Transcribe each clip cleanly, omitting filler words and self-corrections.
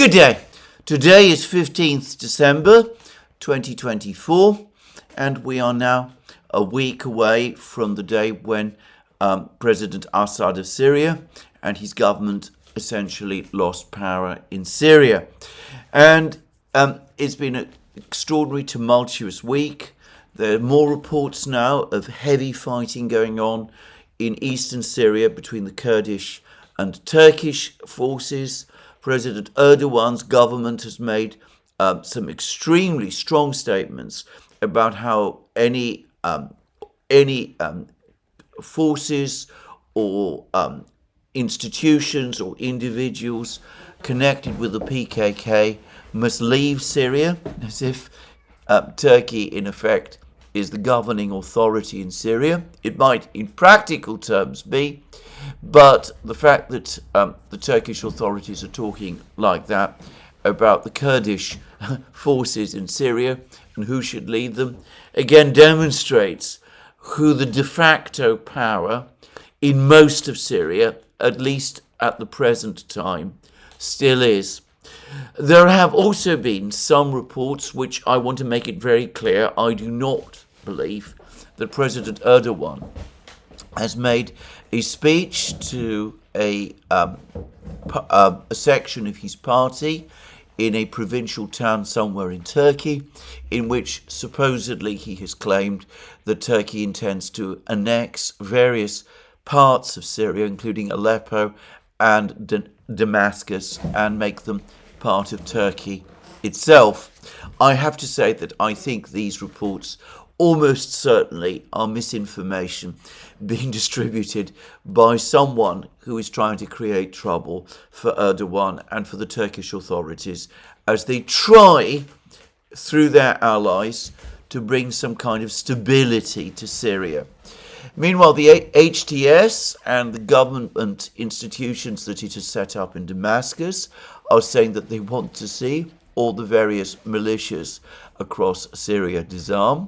Good day. Today is 15th December 2024, and we are now a week away from the day when President Assad of Syria and his government essentially lost power in Syria. And it's been an extraordinary, tumultuous week. There are more reports now of heavy fighting going on in eastern Syria between the Kurdish and Turkish forces. President Erdogan's government has made some extremely strong statements about how any forces or institutions or individuals connected with the PKK must leave Syria, as if Turkey, in effect, is the governing authority in Syria. It might, in practical terms, be, but the fact that the Turkish authorities are talking like that about the Kurdish forces in Syria and who should lead them, again demonstrates who the de facto power in most of Syria, at least at the present time, still is. There have also been some reports which I want to make it very clear I do not believe that President Erdogan has made a speech to a section of his party in a provincial town somewhere in Turkey, in which supposedly he has claimed that Turkey intends to annex various parts of Syria, including Aleppo and Damascus, and make them part of Turkey itself. I have to say that I think these reports almost certainly are misinformation being distributed by someone who is trying to create trouble for Erdogan and for the Turkish authorities as they try, through their allies, to bring some kind of stability to Syria. Meanwhile, the HTS and the government institutions that it has set up in Damascus are saying that they want to see all the various militias across Syria disarm.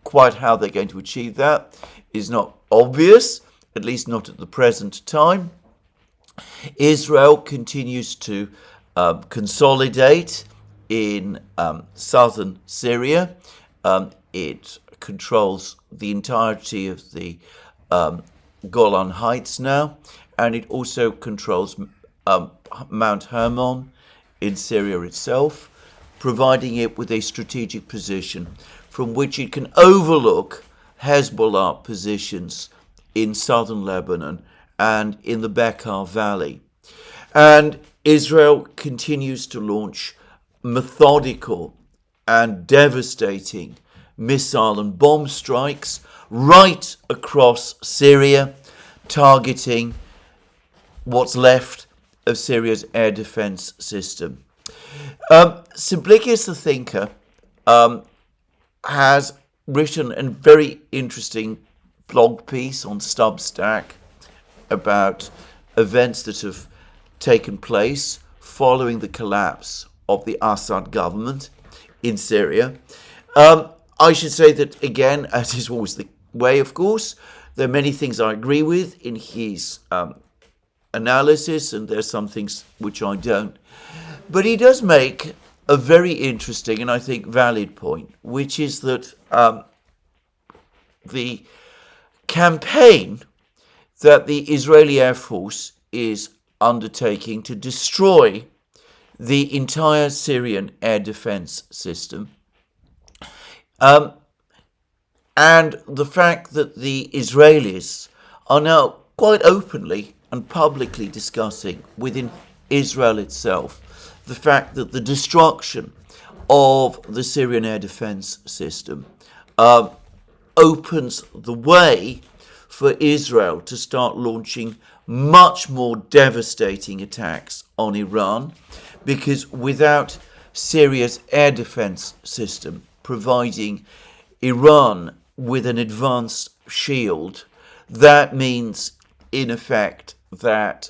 Quite how they're going to achieve that is not obvious, at least not at the present time. Israel continues to consolidate in southern Syria. It controls the entirety of the Golan Heights now, and it also controls Mount Hermon in Syria itself, providing it with a strategic position from which it can overlook Hezbollah positions in southern Lebanon and in the Bekaa Valley. And Israel continues to launch methodical and devastating missile and bomb strikes right across Syria, targeting what's left of Syria's air defense system. Simplicius the thinker has written a very interesting blog piece on Substack about events that have taken place following the collapse of the Assad government in Syria. I should say that, again, as is always the way, of course, there are many things I agree with in his analysis, and there's some things which I don't. But he does make a very interesting and I think valid point, which is that the campaign that the Israeli Air Force is undertaking to destroy the entire Syrian air defense system, and the fact that the Israelis are now quite openly and publicly discussing within Israel itself the fact that the destruction of the Syrian air defense system opens the way for Israel to start launching much more devastating attacks on Iran, because without Syria's air defense system providing Iran with an advanced shield, that means, in effect, that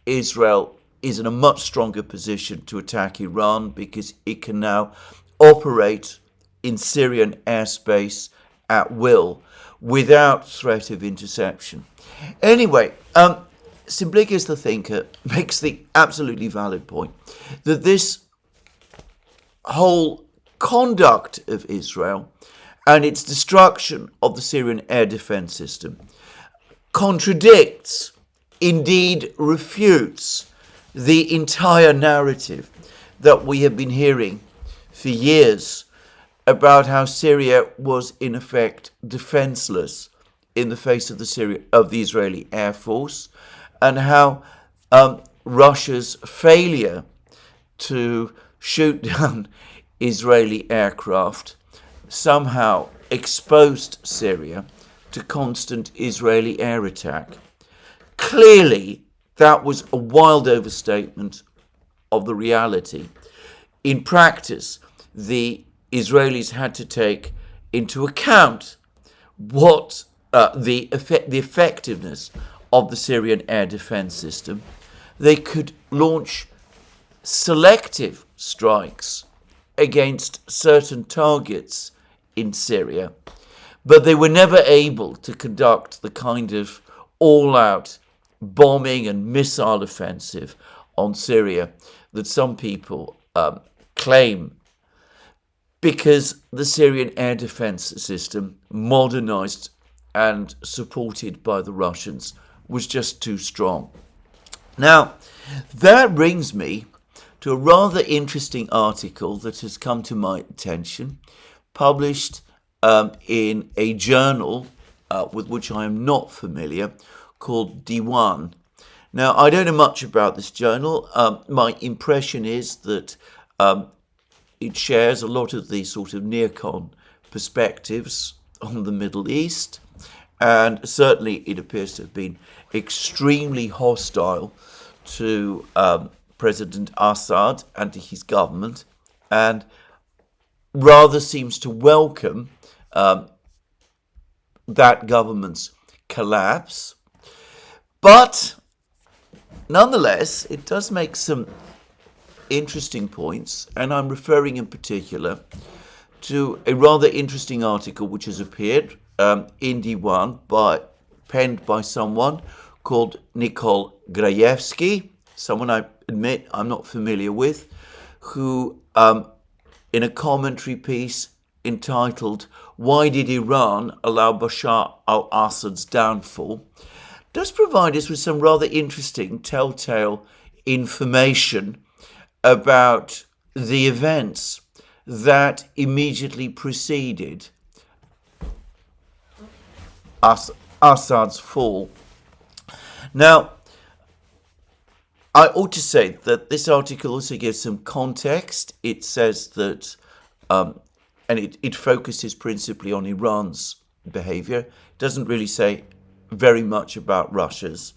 Israel is in a much stronger position to attack Iran, because it can now operate in Syrian airspace at will without threat of interception. Anyway, Simplicus the thinker makes the absolutely valid point that this whole conduct of Israel and its destruction of the Syrian air defense system contradicts, indeed refutes, the entire narrative that we have been hearing for years about how Syria was in effect defenseless in the face of the Israeli Air Force, and how Russia's failure to shoot down Israeli aircraft somehow exposed Syria to constant Israeli air attack. Clearly, that was a wild overstatement of the reality. In practice, the Israelis had to take into account what the effectiveness of the Syrian air defense system. They could launch selective strikes against certain targets in Syria, but they were never able to conduct the kind of all-out bombing and missile offensive on Syria that some people claim, because the Syrian air defense system, modernized and supported by the Russians, was just too strong. Now, that brings me to a rather interesting article that has come to my attention, published in a journal with which I am not familiar, called Duran. Now, I don't know much about this journal. My impression is that it shares a lot of the sort of neocon perspectives on the Middle East, and certainly it appears to have been extremely hostile to President Assad and to his government, and rather seems to welcome that government's collapse. But nonetheless, it does make some interesting points, and I'm referring in particular to a rather interesting article which has appeared in Duran, penned by someone called Nikol Grajewski, someone I admit I'm not familiar with, who in a commentary piece entitled "Why Did Iran Allow Bashar al-Assad's Downfall?" does provide us with some rather interesting telltale information about the events that immediately preceded Assad's fall. Now, I ought to say that this article also gives some context. It says that, and it focuses principally on Iran's behavior. It doesn't really say very much about Russia's.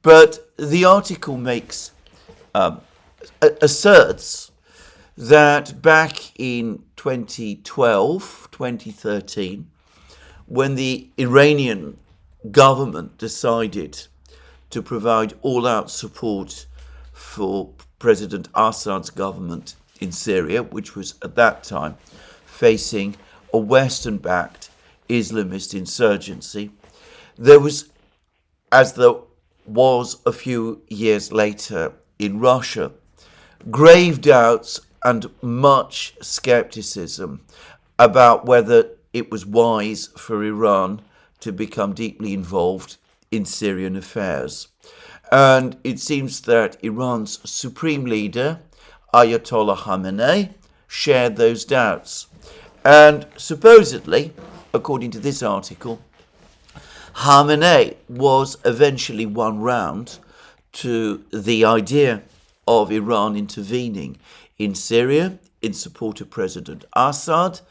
But the article makes asserts that back in 2012, 2013, when the Iranian government decided to provide all-out support for President Assad's government in Syria, which was at that time facing a Western-backed Islamist insurgency, there was, as there was a few years later in Russia, grave doubts and much skepticism about whether it was wise for Iran to become deeply involved in Syrian affairs. And it seems that Iran's supreme leader, Ayatollah Khamenei, shared those doubts. And supposedly, according to this article, Khamenei was eventually won round to the idea of Iran intervening in Syria in support of President Assad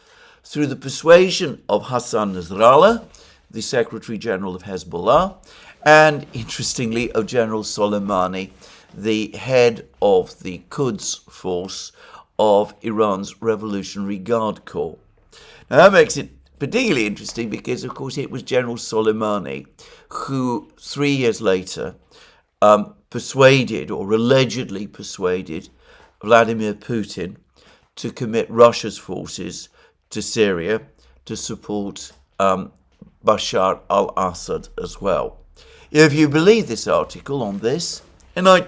through the persuasion of Hassan Nasrallah, the Secretary General of Hezbollah, and, interestingly, of General Soleimani, the head of the Quds force of Iran's Revolutionary Guard Corps. Now, that makes it particularly interesting because, of course, it was General Soleimani who, 3 years later, persuaded or allegedly persuaded Vladimir Putin to commit Russia's forces to Syria to support Bashar al-Assad as well. If you believe this article on this, and I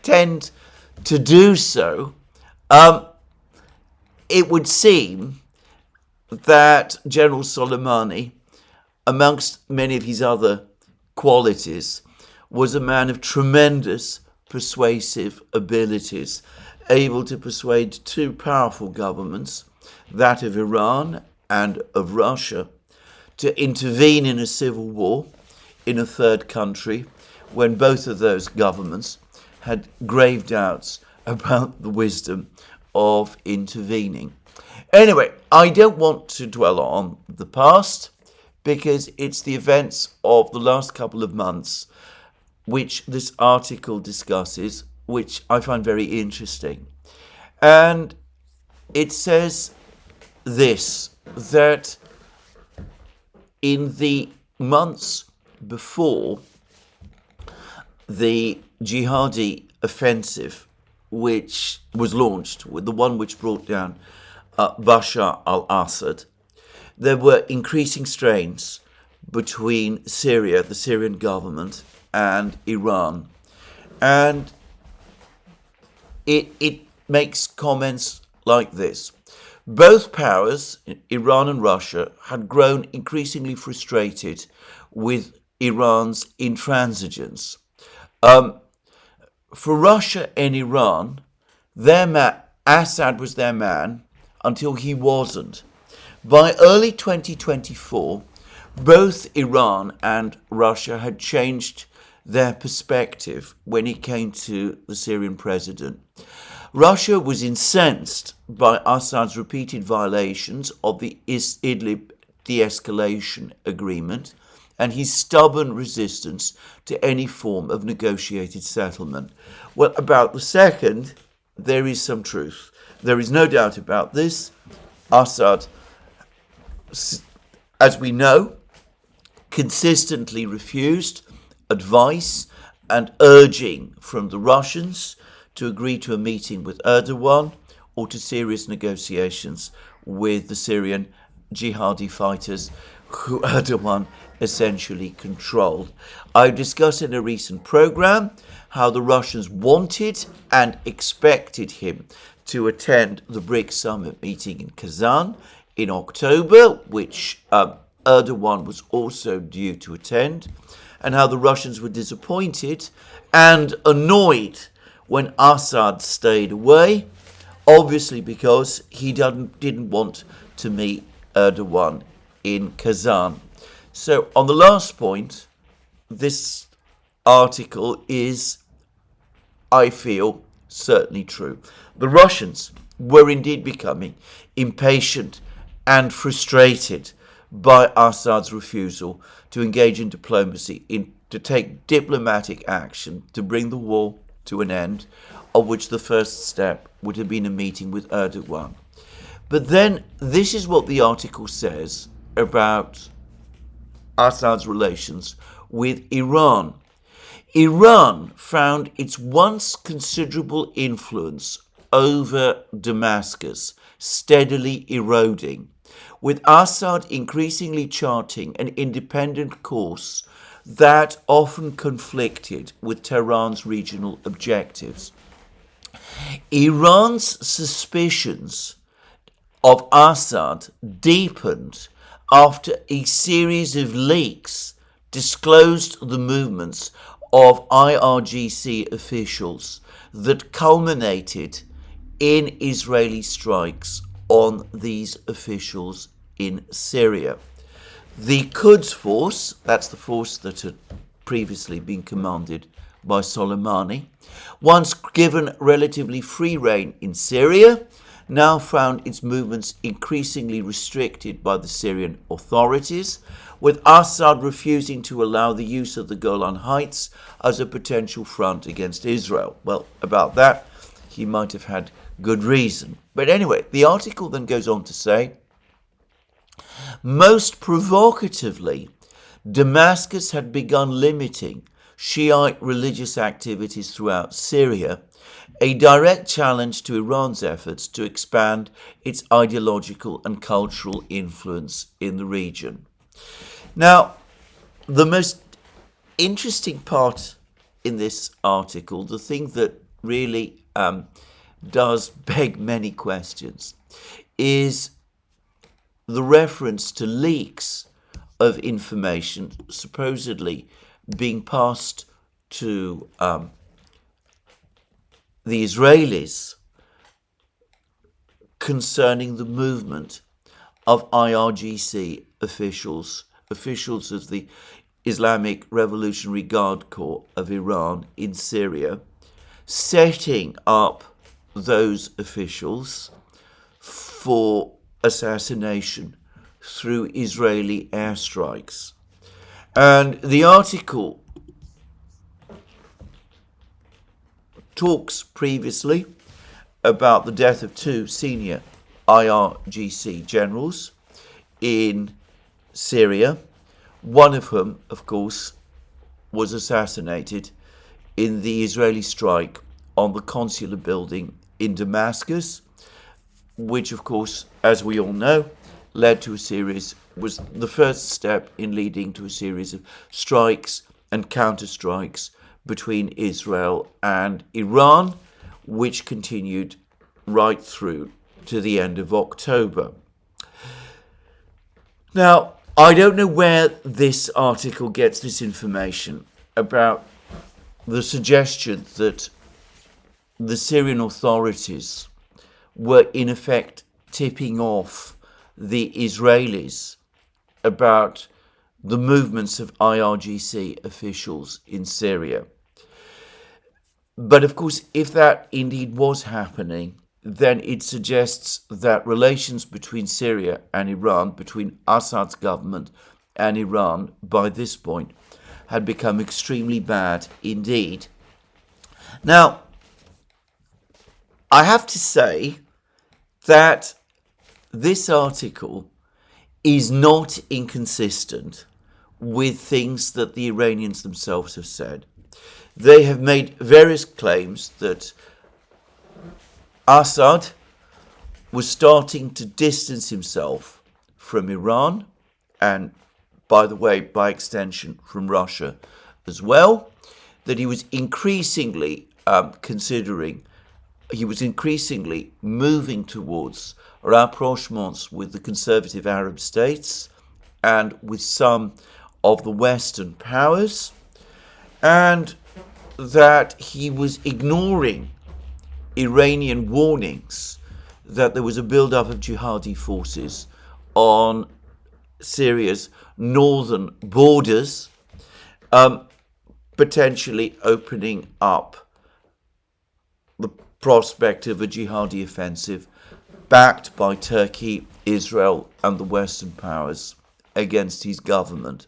tend to do so, it would seem that General Soleimani, amongst many of his other qualities, was a man of tremendous persuasive abilities, able to persuade two powerful governments, that of Iran and of Russia, to intervene in a civil war in a third country when both of those governments had grave doubts about the wisdom of intervening. Anyway, I don't want to dwell on the past because it's the events of the last couple of months which this article discusses, which I find very interesting. And it says this, that in the months before the jihadi offensive, which was launched, the one which brought down Bashar al-Assad, there were increasing strains between Syria, the Syrian government, and Iran. And it makes comments like this. Both powers, Iran and Russia, had grown increasingly frustrated with Iran's intransigence. For Russia and Iran, Assad was their man until he wasn't. By early 2024, both Iran and Russia had changed their perspective when it came to the Syrian president. Russia was incensed by Assad's repeated violations of the Idlib de-escalation agreement and his stubborn resistance to any form of negotiated settlement. Well, about the second, there is some truth. There is no doubt about this. Assad, as we know, consistently refused advice and urging from the Russians to agree to a meeting with Erdogan or to serious negotiations with the Syrian jihadi fighters who Erdogan essentially controlled. I discussed in a recent program how the Russians wanted and expected him to attend the BRICS summit meeting in Kazan in October, which Erdogan was also due to attend, and how the Russians were disappointed and annoyed when Assad stayed away, obviously because he didn't want to meet Erdogan in Kazan. So on the last point, this article is, I feel, certainly true. The Russians were indeed becoming impatient and frustrated by Assad's refusal to engage in diplomacy, to take diplomatic action to bring the war to an end, of which the first step would have been a meeting with Erdogan. But then this is what the article says about Assad's relations with Iran. Iran found its once considerable influence over Damascus steadily eroding, with Assad increasingly charting an independent course that often conflicted with Tehran's regional objectives. Iran's suspicions of Assad deepened after a series of leaks disclosed the movements of IRGC officials that culminated in Israeli strikes on these officials in Syria. The Quds force, that's the force that had previously been commanded by Soleimani, once given relatively free rein in Syria, now found its movements increasingly restricted by the Syrian authorities, with Assad refusing to allow the use of the Golan Heights as a potential front against Israel. Well, about that, he might have had good reason. But anyway, the article then goes on to say, most provocatively, Damascus had begun limiting Shiite religious activities throughout Syria, a direct challenge to Iran's efforts to expand its ideological and cultural influence in the region. Now, the most interesting part in this article, the thing that really does beg many questions, is the reference to leaks of information supposedly being passed to the Israelis concerning the movement of IRGC officials of the Islamic Revolutionary Guard Corps of Iran in Syria, setting up those officials for assassination through Israeli airstrikes. And the article talks previously about the death of two senior IRGC generals in Syria, one of whom, of course, was assassinated in the Israeli strike on the consular building in Damascus, which, of course, as we all know, was the first step in leading to a series of strikes and counterstrikes between Israel and Iran, which continued right through to the end of October. Now, I don't know where this article gets this information about the suggestion that the Syrian authorities were in effect tipping off the Israelis about the movements of IRGC officials in Syria. But of course, if that indeed was happening, then it suggests that relations between Syria and Iran, between Assad's government and Iran, by this point, had become extremely bad indeed. Now, I have to say that this article is not inconsistent with things that the Iranians themselves have said. They have made various claims that Assad was starting to distance himself from Iran and, by the way, by extension, from Russia as well, that he was increasingly moving towards rapprochements with the conservative Arab states and with some of the Western powers, and that he was ignoring Iranian warnings that there was a build-up of jihadi forces on Syria's northern borders, potentially opening up the prospect of a jihadi offensive backed by Turkey, Israel, and the Western powers against his government.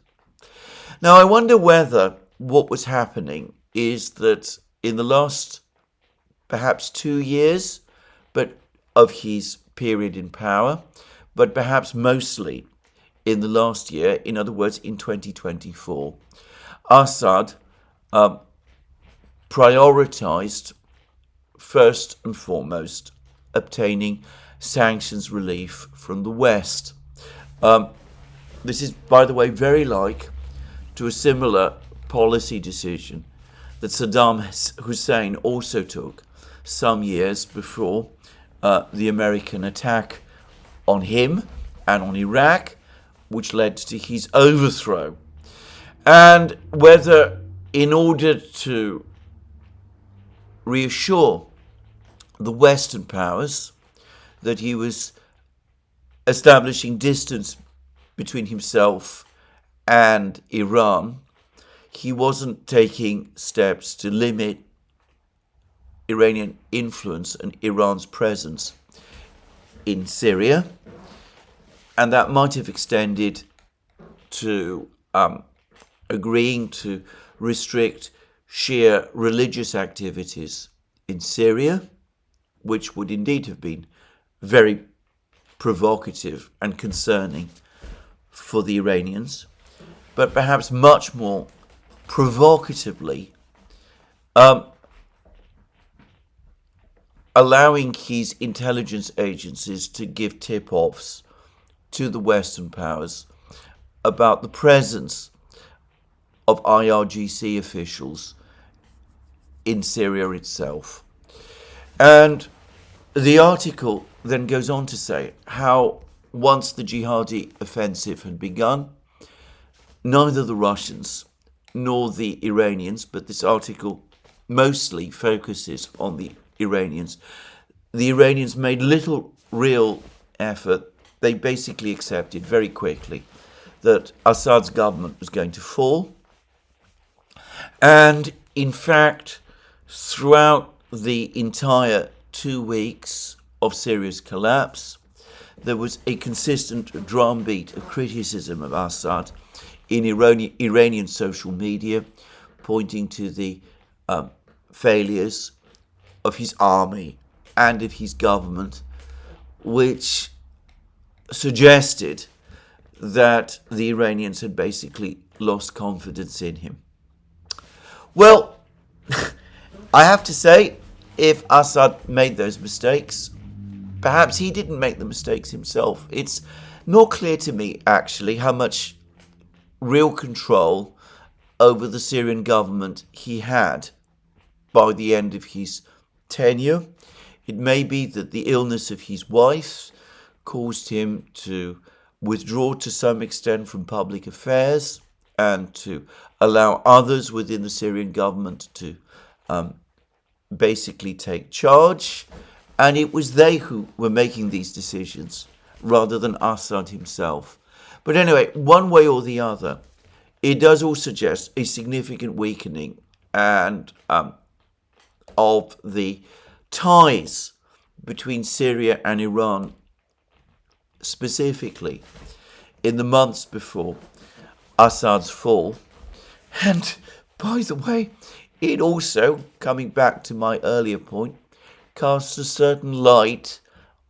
Now, I wonder whether what was happening is that in the last perhaps 2 years of his period in power, but perhaps mostly in the last year, in other words, in 2024, Assad prioritized first and foremost obtaining sanctions relief from the West. This is, by the way, very like to a similar policy decision that Saddam Hussein also took some years before the American attack on him and on Iraq, which led to his overthrow. And whether, in order to reassure the Western powers that he was establishing distance between himself and Iran, he wasn't taking steps to limit Iranian influence and Iran's presence in Syria, and that might have extended to agreeing to restrict Shia religious activities in Syria, which would indeed have been very provocative and concerning for the Iranians, but perhaps much more provocatively allowing his intelligence agencies to give tip-offs to the Western powers about the presence of IRGC officials in Syria itself. And the article then goes on to say how once the jihadi offensive had begun, neither the Russians nor the Iranians, but this article mostly focuses on the Iranians. The Iranians made little real effort. They basically accepted very quickly that Assad's government was going to fall. And in fact, throughout the entire 2 weeks of Syria's collapse, there was a consistent drumbeat of criticism of Assad in Iranian social media, pointing to the failures of his army and of his government, which suggested that the Iranians had basically lost confidence in him. Well, I have to say, if Assad made those mistakes, perhaps he didn't make the mistakes himself. It's not clear to me, actually, how much real control over the Syrian government he had by the end of his tenure. It may be that the illness of his wife caused him to withdraw to some extent from public affairs and to allow others within the Syrian government to basically take charge. And it was they who were making these decisions rather than Assad himself. But anyway, one way or the other, it does all suggest a significant weakening and of the ties between Syria and Iran, specifically in the months before Assad's fall. And by the way, it also, coming back to my earlier point, casts a certain light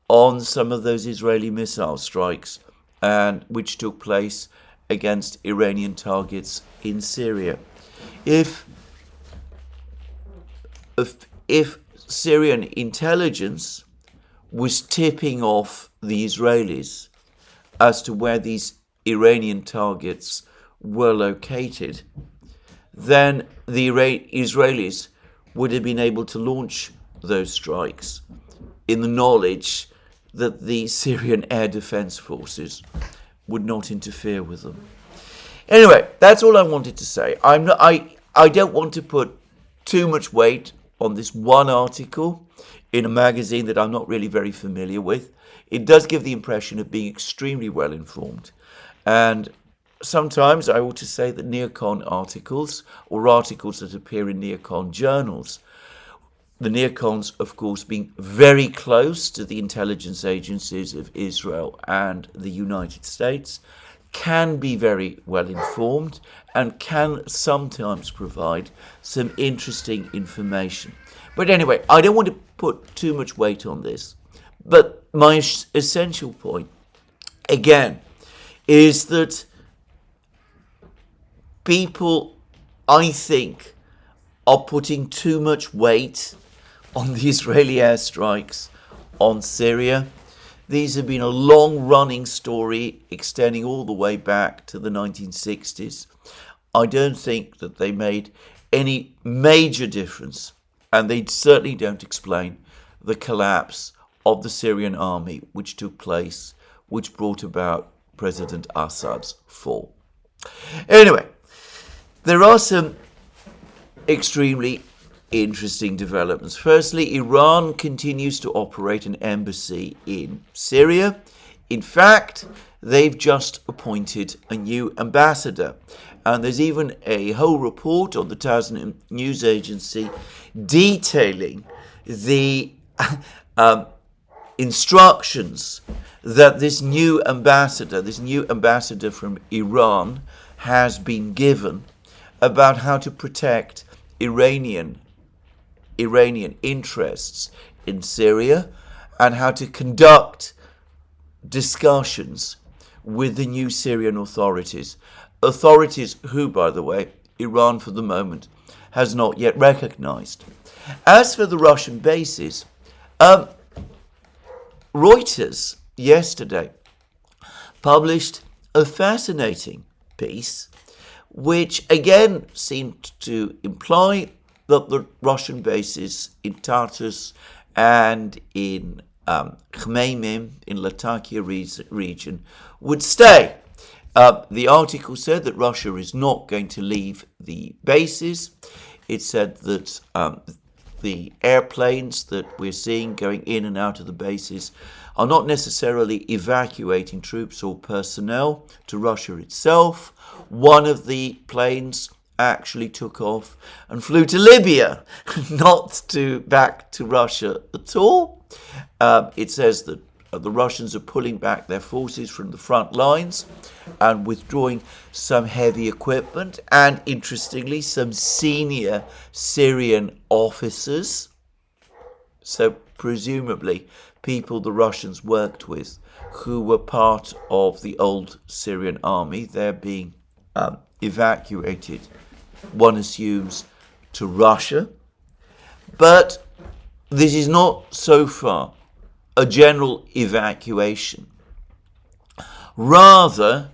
on some of those Israeli missile strikes and which took place against Iranian targets in Syria. If Syrian intelligence was tipping off the Israelis as to where these Iranian targets were located, then the Israelis would have been able to launch those strikes in the knowledge that the Syrian air defense forces would not interfere with them. Anyway, that's all I wanted to say. I don't want to put too much weight on this one article in a magazine that I'm not really very familiar with. It does give the impression of being extremely well informed. And sometimes I ought to say that neocon articles, or articles that appear in neocon journals, the neocons, of course, being very close to the intelligence agencies of Israel and the United States, can be very well informed and can sometimes provide some interesting information. But anyway, I don't want to put too much weight on this. But my essential point, again, is that people, I think, are putting too much weight on the Israeli airstrikes on Syria. These have been a long-running story extending all the way back to the 1960s. I don't think that they made any major difference, and they certainly don't explain the collapse of the Syrian army which took place, which brought about President Assad's fall. Anyway, there are some extremely interesting developments. Firstly, Iran continues to operate an embassy in Syria. In fact, they've just appointed a new ambassador. And there's even a whole report on the Tasnim news agency detailing the instructions that this new ambassador from Iran has been given about how to protect Iranian interests in Syria and how to conduct discussions with the new Syrian authorities who, by the way, Iran for the moment has not yet recognized. As for the Russian bases, Reuters yesterday published a fascinating piece which again seemed to imply that the Russian bases in Tartus and in Khmeimim, in Latakia region, would stay. The article said that Russia is not going to leave the bases. It said that the airplanes that we're seeing going in and out of the bases are not necessarily evacuating troops or personnel to Russia itself. One of the planes actually took off and flew to Libya, not back to Russia at all. It says that the Russians are pulling back their forces from the front lines and withdrawing some heavy equipment and, interestingly, some senior Syrian officers. So presumably people the Russians worked with who were part of the old Syrian army. They're being evacuated, one assumes, to Russia. But this is not so far a general evacuation. Rather,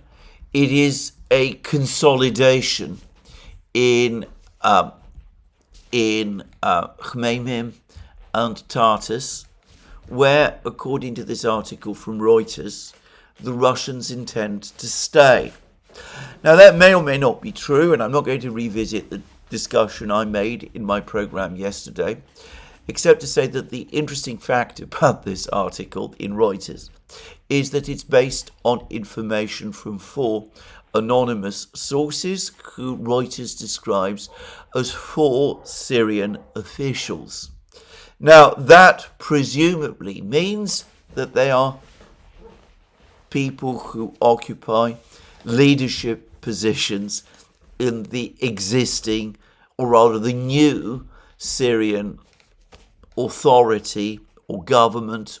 it is a consolidation in Khmeimim and Tartus, where, according to this article from Reuters, the Russians intend to stay. Now, that may or may not be true, and I'm not going to revisit the discussion I made in my program yesterday, except to say that the interesting fact about this article in Reuters is that it's based on information from 4 anonymous sources who Reuters describes as 4 Syrian officials. Now, that presumably means that they are people who occupy leadership positions in the existing, or rather the new, Syrian authority or government,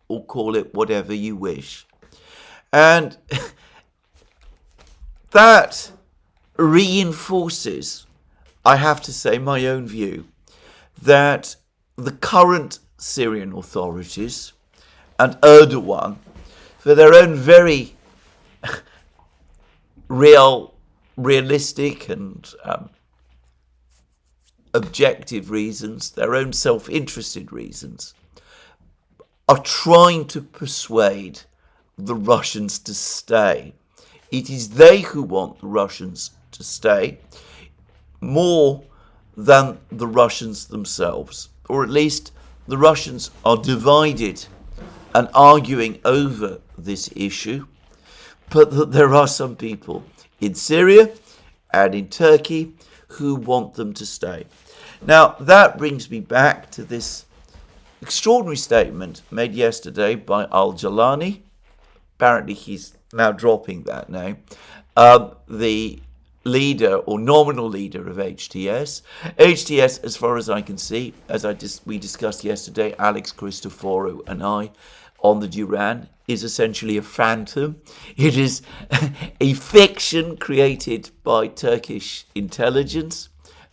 or call it whatever you wish. And that reinforces, I have to say, my own view that the current Syrian authorities and Erdogan, for their own very realistic and objective reasons, their own self-interested reasons, are trying to persuade the Russians to stay. It is they who want the Russians to stay more than the Russians themselves, or at least the Russians are divided and arguing over this issue, but that there are some people in Syria and in Turkey who want them to stay. Now, that brings me back to this extraordinary statement made yesterday by Al-Jalani. Apparently he's now dropping that name. The leader or nominal leader of HTS. HTS, as far as I can see, as we discussed yesterday, Alex Christoforou and I, on the Duran, is essentially a phantom. It is a fiction created by Turkish intelligence.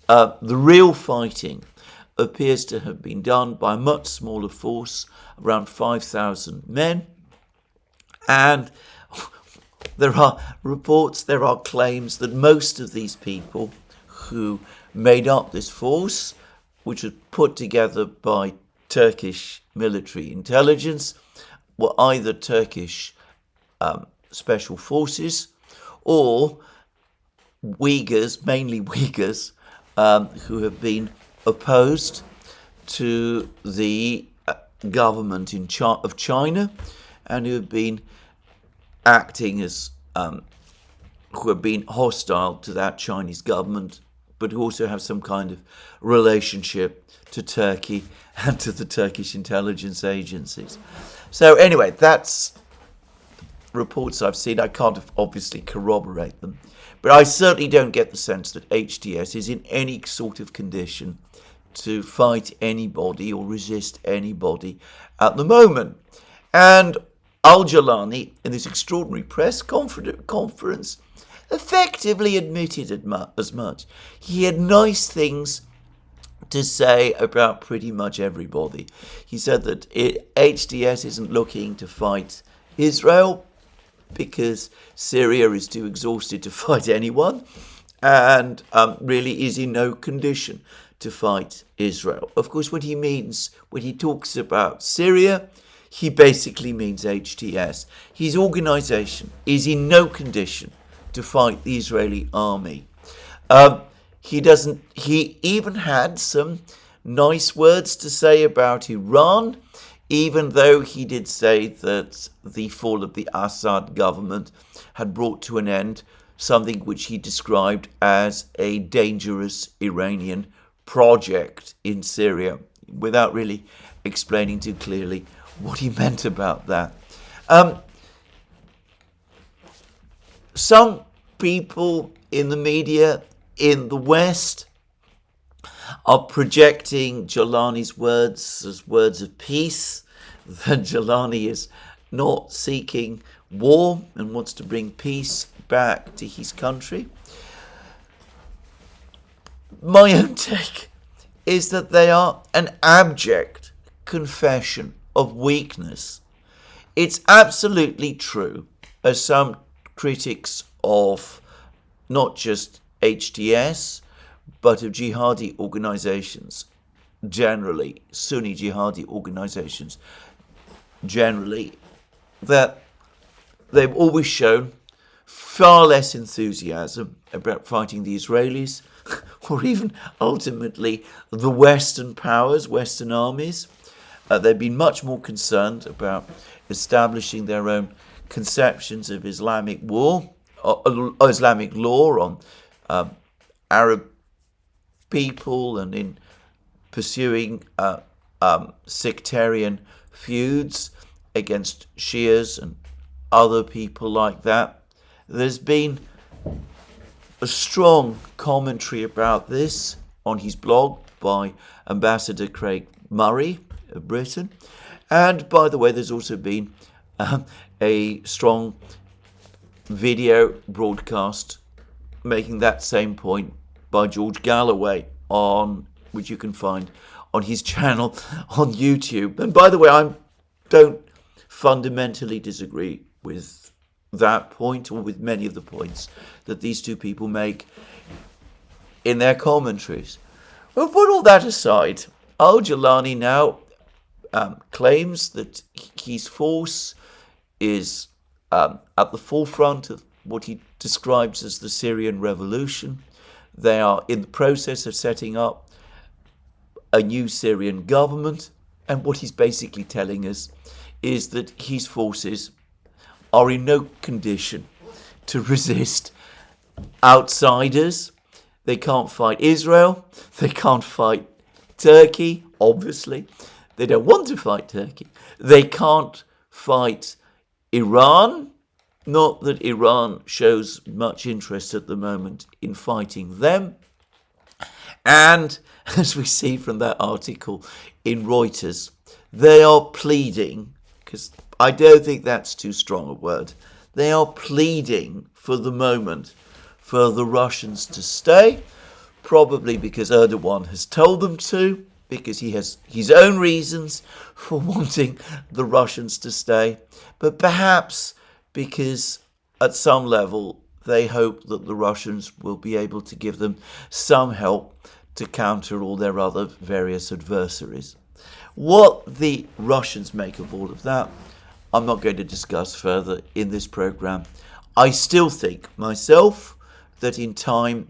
The real fighting appears to have been done by a much smaller force, around 5,000 men. And there are reports, there are claims that most of these people who made up this force, which was put together by Turkish military intelligence, were either Turkish special forces or Uyghurs, mainly Uyghurs, who have been opposed to the government of China and who have been acting as, who have been hostile to that Chinese government, but who also have some kind of relationship to Turkey and to the Turkish intelligence agencies. So anyway, that's reports I've seen. I can't obviously corroborate them, but I certainly don't get the sense that HTS is in any sort of condition to fight anybody or resist anybody at the moment. And Al-Jalani, in this extraordinary press conference, effectively admitted as much. He had nice things to say about pretty much everybody. He said that HTS isn't looking to fight Israel, because Syria is too exhausted to fight anyone and really is in no condition to fight Israel. Of course, when he talks about Syria, he basically means HTS. His organization is in no condition to fight the Israeli army. He even had some nice words to say about Iran, even though he did say that the fall of the Assad government had brought to an end something which he described as a dangerous Iranian project in Syria, without really explaining too clearly what he meant about that. Some people in the media in the West are projecting Jolani's words as words of peace, that Jolani is not seeking war and wants to bring peace back to his country. My own take is that they are an abject confession of weakness. It's absolutely true, as some critics of not just HTS, but of jihadi organizations generally, Sunni jihadi organizations generally, that they've always shown far less enthusiasm about fighting the Israelis, or even ultimately the Western powers, Western armies. They've been much more concerned about establishing their own conceptions of Islamic war, Islamic law on Arab people, and in pursuing sectarian feuds against Shias and other people like that. There's been a strong commentary about this on his blog by Ambassador Craig Murray of Britain. And by the way, there's also been a strong video broadcast making that same point by George Galloway, which you can find on his channel on YouTube. And by the way, I don't fundamentally disagree with that point, or with many of the points that these two people make in their commentaries. Well, put all that aside, al-Jolani now claims that his force is at the forefront of what he describes as the Syrian revolution. They are in the process of setting up a new Syrian government, and what he's basically telling us is that his forces are in no condition to resist outsiders. They can't fight Israel. They can't fight Turkey, obviously. They don't want to fight Turkey. They can't fight Iran. Not that Iran shows much interest at the moment in fighting them. And as we see from that article in Reuters, they are pleading, because I don't think that's too strong a word, they are pleading for the moment for the Russians to stay, probably because Erdogan has told them to, because he has his own reasons for wanting the Russians to stay, but perhaps because at some level they hope that the Russians will be able to give them some help to counter all their other various adversaries. What the Russians make of all of that, I'm not going to discuss further in this program. I still think myself that in time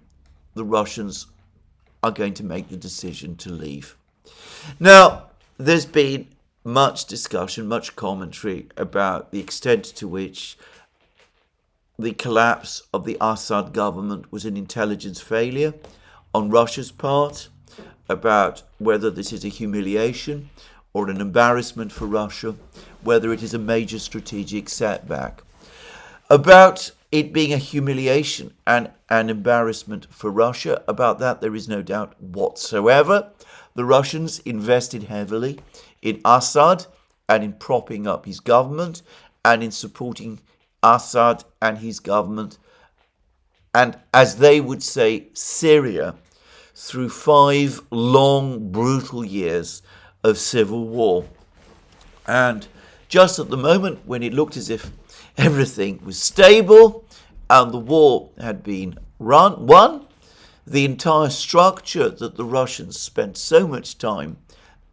the Russians are going to make the decision to leave. Now, there's been much discussion, much commentary about the extent to which the collapse of the Assad government was an intelligence failure on Russia's part, about whether this is a humiliation or an embarrassment for Russia, whether it is a major strategic setback. About it being a humiliation and an embarrassment for Russia, about that there is no doubt whatsoever. The Russians invested heavily in Assad and in propping up his government and in supporting Assad and his government, and as they would say, Syria, through 5 long, brutal years of civil war. And just at the moment when it looked as if everything was stable and the war had been won, the entire structure that the Russians spent so much time,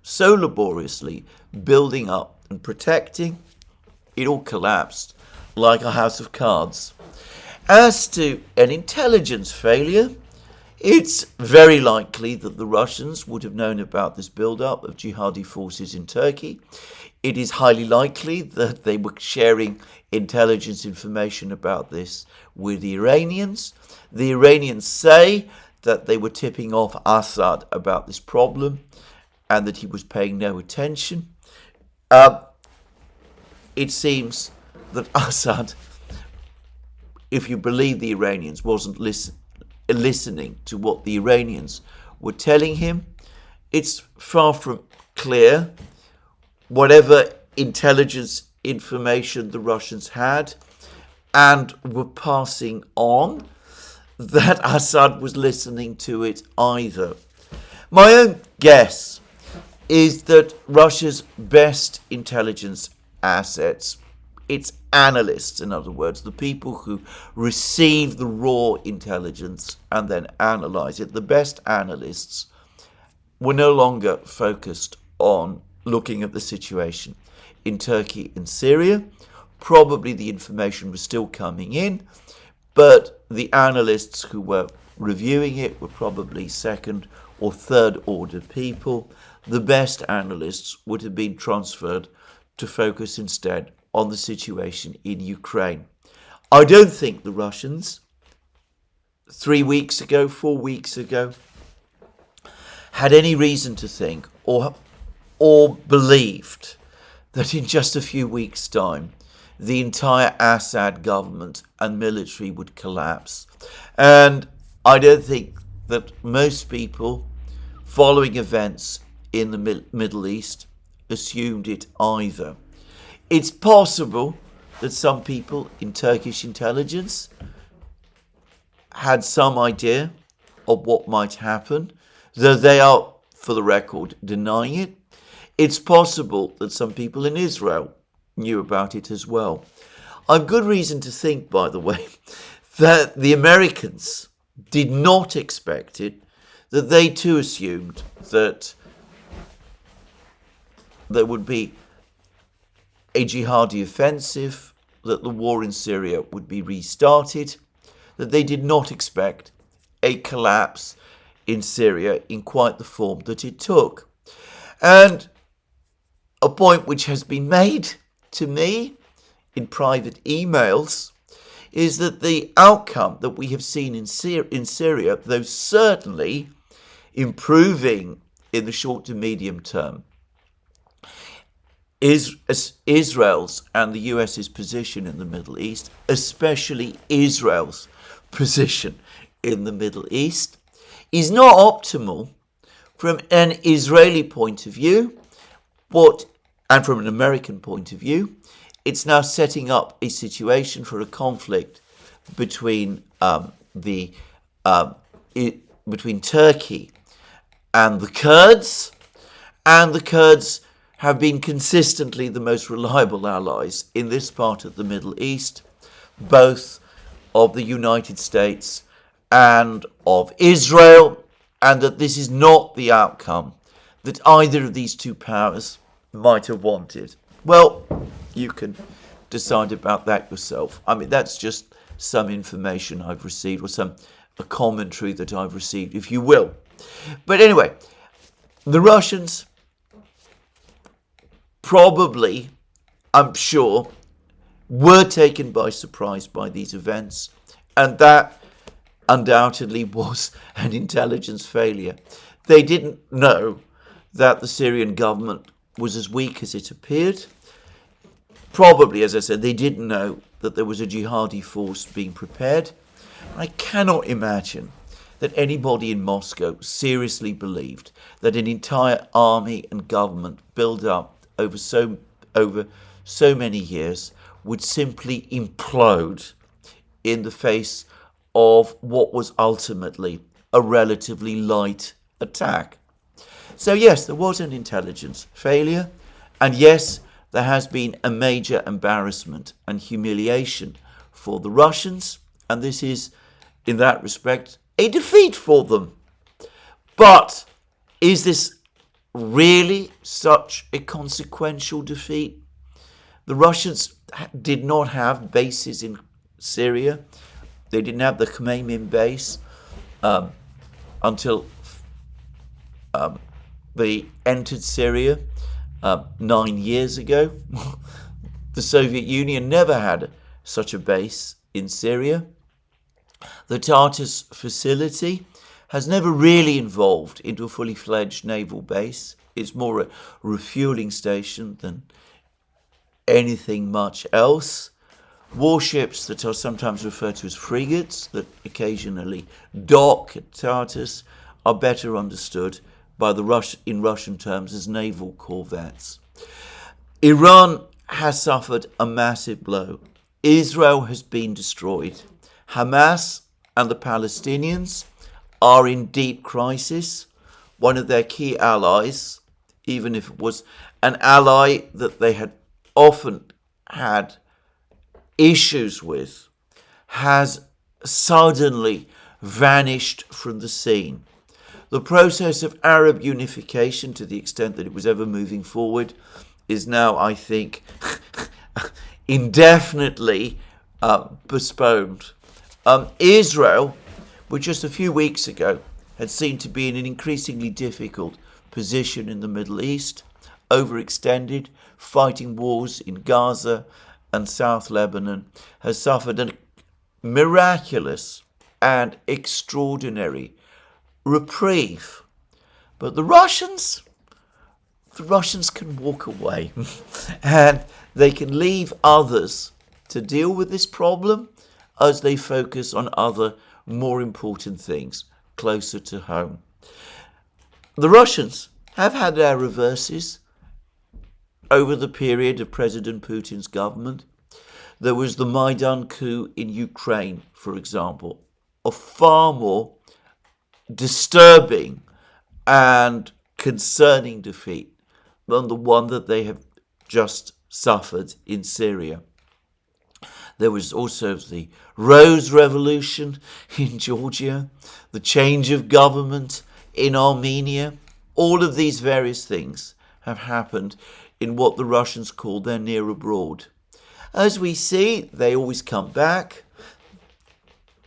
so laboriously building up and protecting, it all collapsed like a house of cards. As to an intelligence failure, it's very likely that the Russians would have known about this build-up of jihadi forces in Turkey. It is highly likely that they were sharing intelligence information about this with the Iranians. The Iranians say that they were tipping off Assad about this problem and that he was paying no attention. It seems that Assad, if you believe the Iranians, wasn't listening to what the Iranians were telling him. It's far from clear whatever intelligence information the Russians had and were passing on, that Assad was listening to it either. My own guess is that Russia's best intelligence assets, its analysts, in other words, the people who receive the raw intelligence and then analyze it, the best analysts were no longer focused on looking at the situation in Turkey and Syria. Probably the information was still coming in, but the analysts who were reviewing it were probably second or third order people. The best analysts would have been transferred to focus instead on the situation in Ukraine. I don't think the Russians 3 weeks ago, 4 weeks ago, had any reason to think or believed that in just a few weeks' time the entire Assad government and military would collapse. And I don't think that most people following events in the Middle East assumed it either. It's possible that some people in Turkish intelligence had some idea of what might happen, though they are, for the record, denying it. It's possible that some people in Israel knew about it as well. I've good reason to think, by the way, that the Americans did not expect it, that they too assumed that there would be a jihadi offensive, that the war in Syria would be restarted, that they did not expect a collapse in Syria in quite the form that it took. And a point which has been made to me in private emails is that the outcome that we have seen in Syria, though certainly improving in the short to medium term, is Israel's and the US's position in the Middle East, especially Israel's position in the Middle East, is not optimal from an Israeli point of view, and from an American point of view. It's now setting up a situation for a conflict between between Turkey and the Kurds have been consistently the most reliable allies in this part of the Middle East, both of the United States and of Israel, and that this is not the outcome that either of these two powers might have wanted. Well, you can decide about that yourself. I mean, that's just some information I've received, or a commentary that I've received, if you will. But anyway, the Russians probably, I'm sure, were taken by surprise by these events, and that undoubtedly was an intelligence failure. They didn't know that the Syrian government was as weak as it appeared. Probably, as I said, they didn't know that there was a jihadi force being prepared. I cannot imagine that anybody in Moscow seriously believed that an entire army and government built up over so many years would simply implode in the face of what was ultimately a relatively light attack. So yes, there was an intelligence failure, and yes, there has been a major embarrassment and humiliation for the Russians, and this is, in that respect, a defeat for them. But is this really such a consequential defeat? The Russians did not have bases in Syria. They didn't have the Khmeimim base until they entered Syria 9 years ago. The Soviet Union never had such a base in Syria. The Tartus facility has never really evolved into a fully fledged naval base. It's more a refueling station than anything much else. Warships that are sometimes referred to as frigates that occasionally dock at Tartus are better understood by in Russian terms as naval corvettes. Iran has suffered a massive blow. Israel has been destroyed. Hamas and the Palestinians are in deep crisis. One of their key allies, even if it was an ally that they had often had issues with, has suddenly vanished from the scene. The process of Arab unification, to the extent that it was ever moving forward, is now, I think, indefinitely postponed. Israel, which just a few weeks ago had seemed to be in an increasingly difficult position in the Middle East, overextended, fighting wars in Gaza and South Lebanon, has suffered a miraculous and extraordinary reprieve. But the Russians can walk away and they can leave others to deal with this problem as they focus on other more important things closer to home. The Russians have had their reverses over the period of President Putin's government. There was the Maidan coup in Ukraine, for example, a far more disturbing and concerning defeat than the one that they have just suffered in Syria. There was also the Rose Revolution in Georgia, the change of government in Armenia. All of these various things have happened in what the Russians call their near abroad. As we see, they always come back.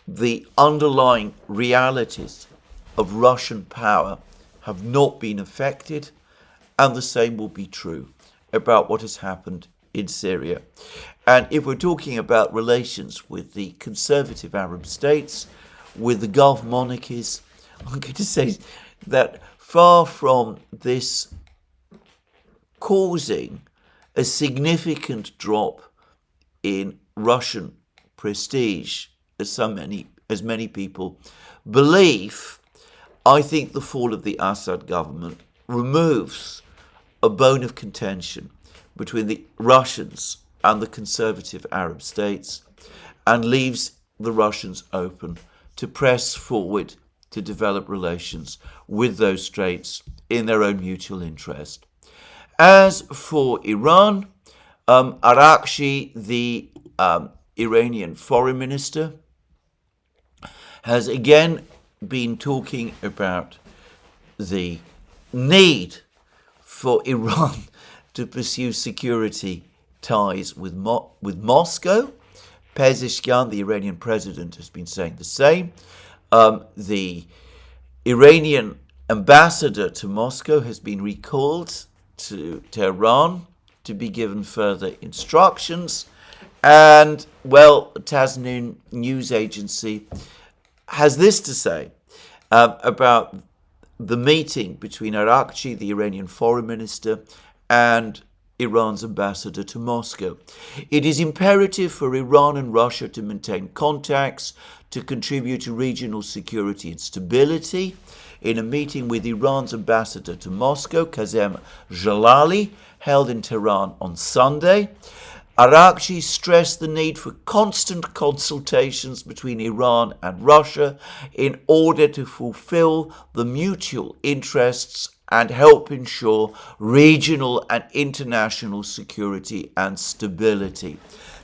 The underlying realities of Russian power have not been affected, and the same will be true about what has happened in Syria. And if we're talking about relations with the conservative Arab states, with the Gulf monarchies, I'm going to say that far from this causing a significant drop in Russian prestige, as many people believe, I think the fall of the Assad government removes a bone of contention between the Russians and the conservative Arab states and leaves the Russians open to press forward to develop relations with those states in their own mutual interest. As for Iran, Arakshi, the Iranian foreign minister, has again been talking about the need for Iran to pursue security ties with Moscow. Pezeshkian, the Iranian president, has been saying the same. The Iranian ambassador to Moscow has been recalled to Tehran to be given further instructions. And, well, Tasnim news agency has this to say about the meeting between Arakchi, the Iranian foreign minister, and Iran's ambassador to Moscow. It is imperative for Iran and Russia to maintain contacts to contribute to regional security and stability. In a meeting with Iran's ambassador to Moscow, Kazem Jalali, held in Tehran on Sunday, Arakci stressed the need for constant consultations between Iran and Russia in order to fulfill the mutual interests and help ensure regional and international security and stability.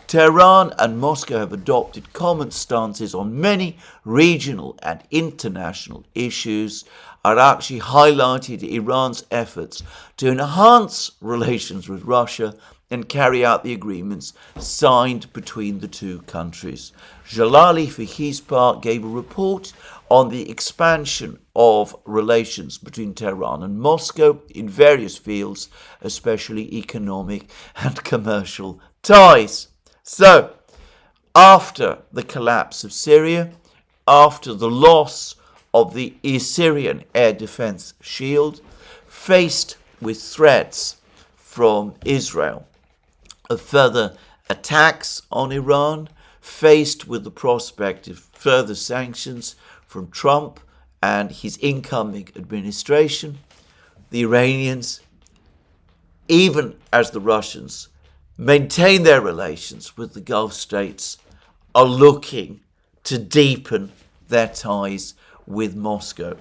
Tehran and Moscow have adopted common stances on many regional and international issues. Arakci highlighted Iran's efforts to enhance relations with Russia and carry out the agreements signed between the two countries. Jalali, for his part, gave a report on the expansion of relations between Tehran and Moscow in various fields, especially economic and commercial ties. So, after the collapse of Syria, after the loss of the Syrian air defense shield, faced with threats from Israel of further attacks on Iran, faced with the prospect of further sanctions from Trump and his incoming administration, the Iranians, even as the Russians maintain their relations with the Gulf states, are looking to deepen their ties with Moscow.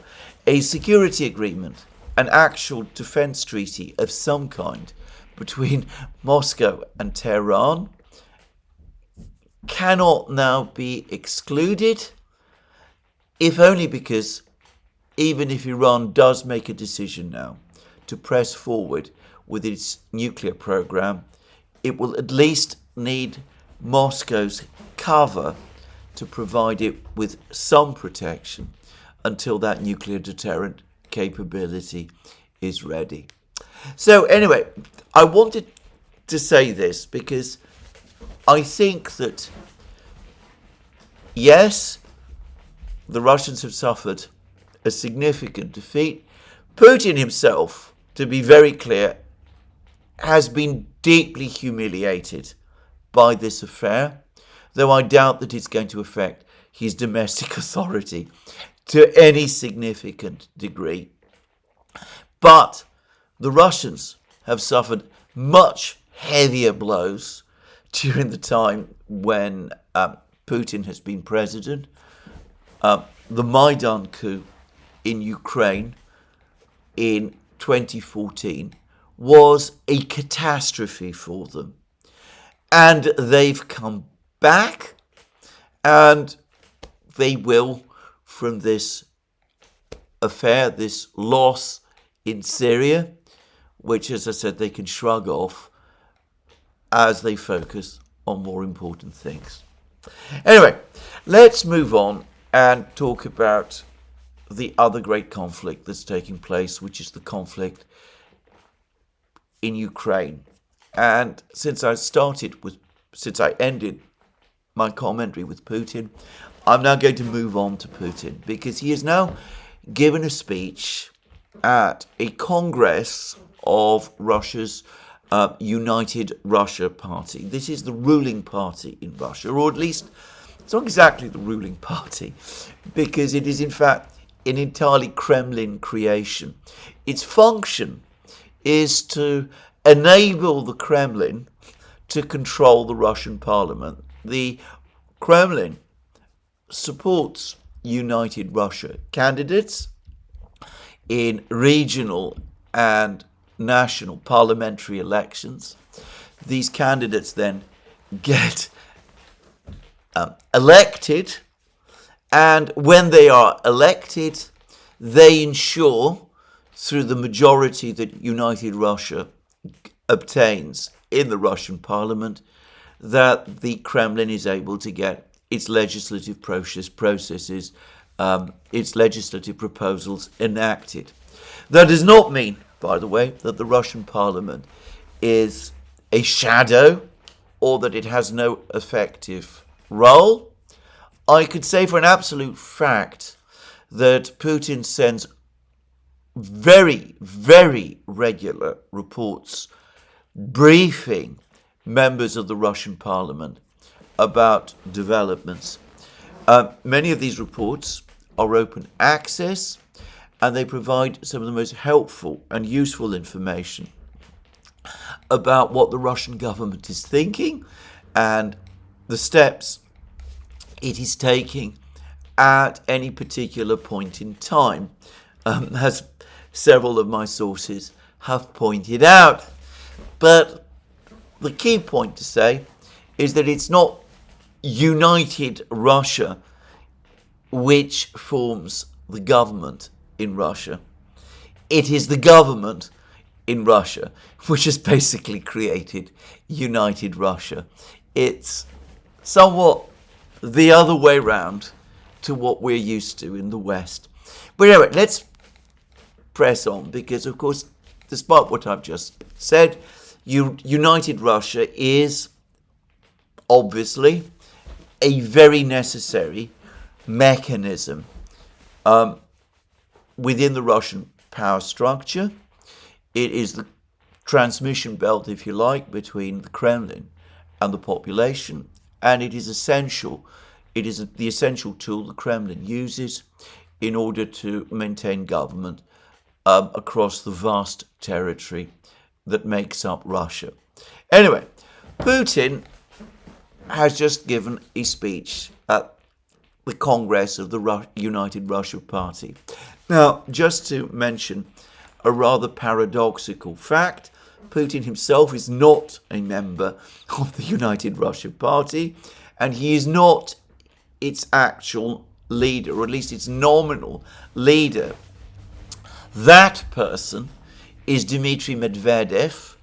A security agreement, an actual defense treaty of some kind between Moscow and Tehran cannot now be excluded, if only because even if Iran does make a decision now to press forward with its nuclear program, it will at least need Moscow's cover to provide it with some protection until that nuclear deterrent capability is ready. So anyway, I wanted to say this because I think that, yes, the Russians have suffered a significant defeat. Putin himself, to be very clear, has been deeply humiliated by this affair, though I doubt that it's going to affect his domestic authority to any significant degree. But the Russians have suffered much heavier blows during the time when Putin has been president. The Maidan coup in Ukraine in 2014 was a catastrophe for them. And they've come back, and they will, from this affair, this loss in Syria, which, as I said, they can shrug off as they focus on more important things. Anyway, let's move on and talk about the other great conflict that's taking place, which is the conflict in Ukraine. And since I ended my commentary with Putin, I'm now going to move on to Putin, because he has now given a speech at a congress of Russia's United Russia Party. This is the ruling party in Russia, or at least it's not exactly the ruling party, because it is in fact an entirely Kremlin creation. Its function is to enable the Kremlin to control the Russian parliament. The Kremlin supports United Russia candidates in regional and national parliamentary elections. These candidates then get elected, and when they are elected, they ensure, through the majority that United Russia obtains in the Russian parliament, that the Kremlin is able to get its legislative processes, its legislative proposals enacted. That does not mean, by the way, that the Russian parliament is a shadow or that it has no effective role. I could say for an absolute fact that Putin sends very, very regular reports briefing members of the Russian parliament about developments. Many of these reports are open access, and they provide some of the most helpful and useful information about what the Russian government is thinking and the steps it is taking at any particular point in time, as several of my sources have pointed out. But the key point to say is that it's not united Russia which forms the government in Russia. It is the government in Russia which has basically created united Russia. It's somewhat the other way round to what we're used to in the West. But anyway, let's press on, because of course, despite what I've just said, united Russia is obviously a very necessary mechanism within the Russian power structure. It is the transmission belt, if you like, between the Kremlin and the population, and it is essential. It is the essential tool the Kremlin uses in order to maintain government across the vast territory that makes up Russia. Anyway, Putin has just given a speech at the Congress of the United Russia Party. Now, just to mention a rather paradoxical fact, Putin himself is not a member of the United Russia Party, and he is not its actual leader, or at least its nominal leader. That person is Dmitry Medvedev,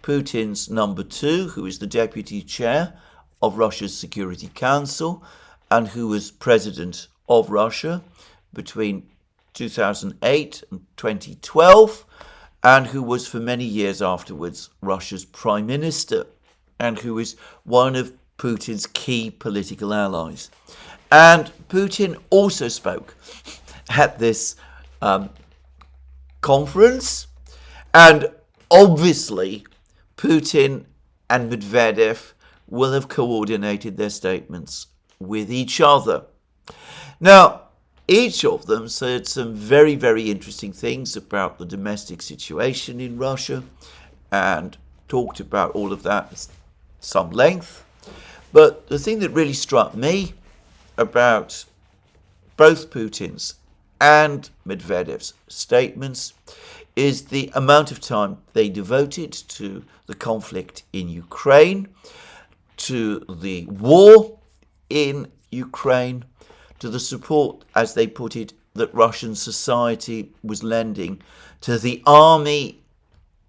Putin's number 2, who is the deputy chair of Russia's Security Council and who was president of Russia between 2008 and 2012, and who was for many years afterwards Russia's prime minister, and who is one of Putin's key political allies. And Putin also spoke at this conference, and obviously Putin and Medvedev will have coordinated their statements with each other. Now, each of them said some very, very interesting things about the domestic situation in Russia and talked about all of that at some length. But the thing that really struck me about both Putin's and Medvedev's statements is the amount of time they devoted to the conflict in Ukraine, to the war in Ukraine, to the support, as they put it, that Russian society was lending to the army,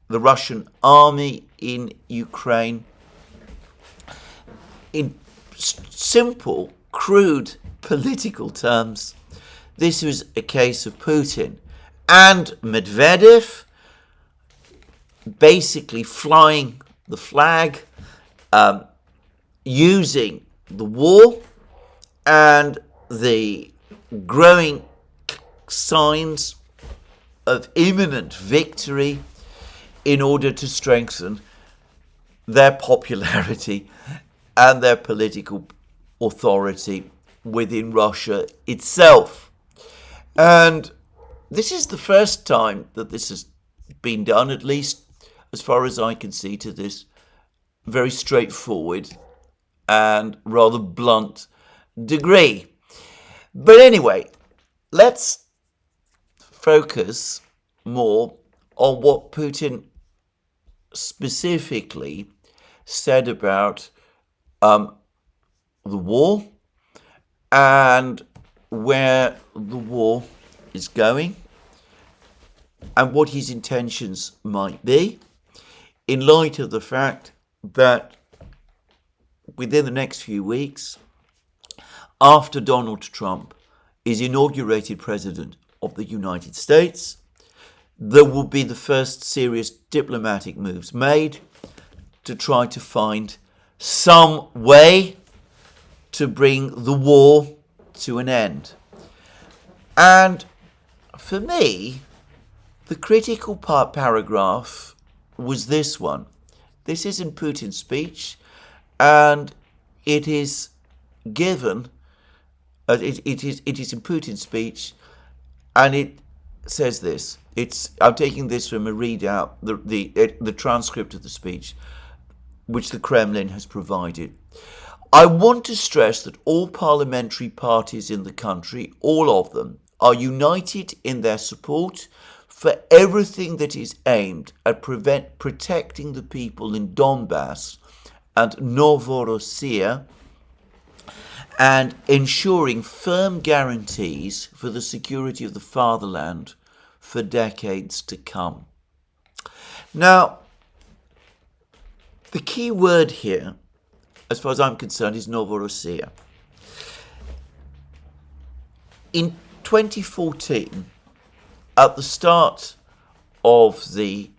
the Russian army in Ukraine. In simple, crude political terms, this was a case of Putin and Medvedev basically flying the flag, using the war and the growing signs of imminent victory in order to strengthen their popularity and their political authority within Russia itself. And this is the first time that this has been done, at least as far as I can see, to this very straightforward and rather blunt degree. But anyway, let's focus more on what Putin specifically said about the war and where the war is going and what his intentions might be, in light of the fact that within the next few weeks, after Donald Trump is inaugurated president of the United States, there will be the first serious diplomatic moves made to try to find some way to bring the war to an end. And for me, the critical paragraph was this one. This is in Putin's speech, and it is given, it is in Putin's speech, and it says this: I'm taking this from a readout, the transcript of the speech, which the Kremlin has provided. I want to stress that all parliamentary parties in the country, all of them, are united in their support for everything that is aimed at protecting the people in Donbass and Novorossiya and ensuring firm guarantees for the security of the fatherland for decades to come. Now, the key word here, as far as I'm concerned, is Novorossiya. In 2014, at the start of the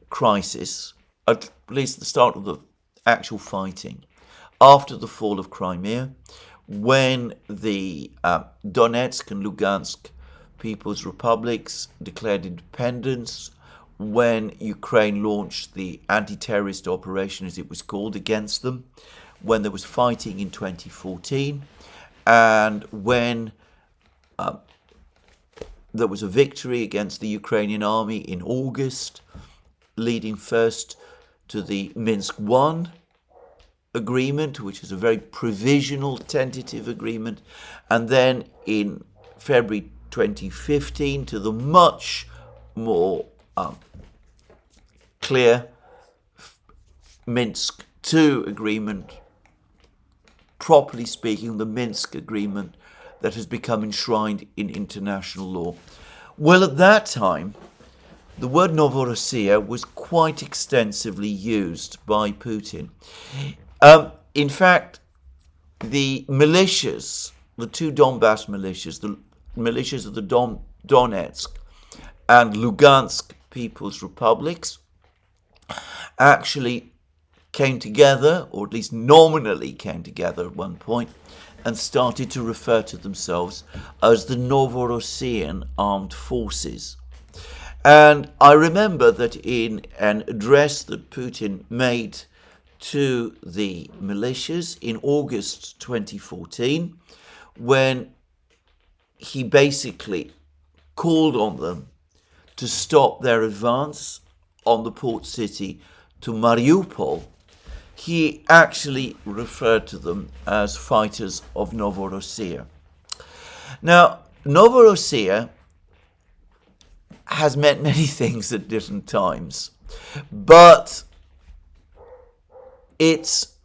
crisis, at least the start of the actual fighting, after the fall of Crimea, when the Donetsk and Lugansk People's Republics declared independence, when Ukraine launched the anti-terrorist operation, as it was called, against them, when there was fighting in 2014, and when there was a victory against the Ukrainian army in August, leading first to the Minsk I agreement, which is a very provisional, tentative agreement, and then in February 2015 to the much more clear Minsk II agreement, properly speaking, the Minsk agreement that has become enshrined in international law. Well, at that time, the word Novorossiya was quite extensively used by Putin. In fact, the militias, the two Donbass militias, the militias of the Donetsk and Lugansk People's Republics, actually came together, or at least nominally came together at one point, and started to refer to themselves as the Novorossiyan Armed Forces. And I remember that in an address that Putin made to the militias in August 2014, when he basically called on them to stop their advance on the port city to Mariupol, he actually referred to them as fighters of Novorossiya. Now, Novorossiya has meant many things at different times, but its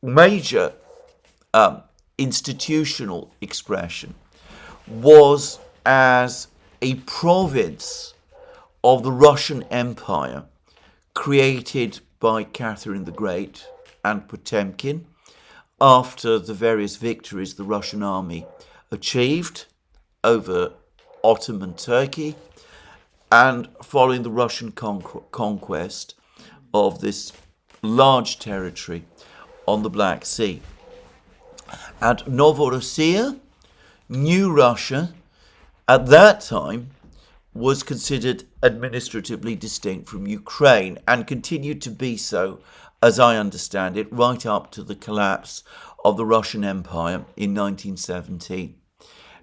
major institutional expression was as a province of the Russian Empire created by Catherine the Great and Potemkin after the various victories the Russian army achieved over Ottoman Turkey and following the Russian conquest of this large territory on the Black Sea. And Novorossiya, New Russia, at that time was considered administratively distinct from Ukraine and continued to be so, as I understand it, right up to the collapse of the Russian Empire in 1917.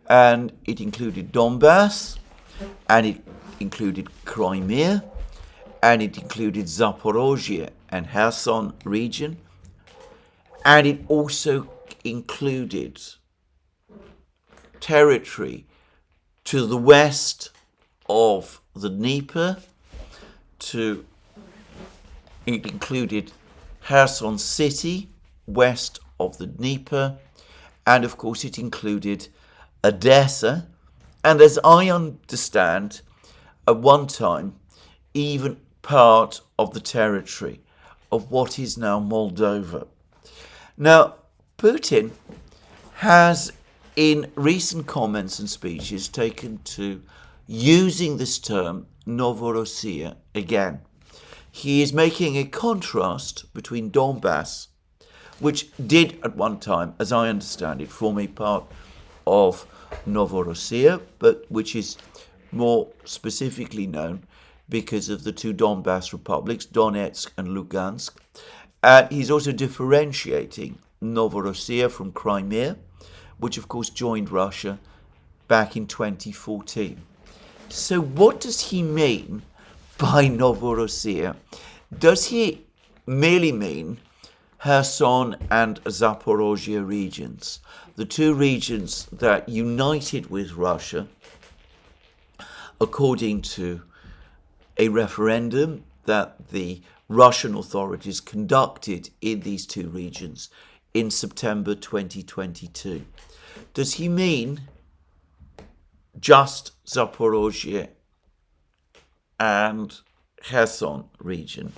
And it included Donbass, and it included Crimea, and it included Zaporozhye and Kherson region, and it also included territory to the west of the Dnieper. It included Kherson city, west of the Dnieper, and of course it included Odessa, and as I understand, at one time, even part of the territory of what is now Moldova. Now, Putin has, in recent comments and speeches, taken to using this term Novorossiya again. He is making a contrast between Donbass, which did at one time, as I understand it, form a part of Novorossiya, but which is more specifically known because of the two Donbass republics, Donetsk and Lugansk. And he's also differentiating Novorossiya from Crimea, which of course joined Russia back in 2014. So what does he mean by Novorossiya? Does he merely mean Kherson and Zaporozhye regions, the two regions that united with Russia according to a referendum that the Russian authorities conducted in these two regions in September 2022? Does he mean just Zaporozhye and Kherson region?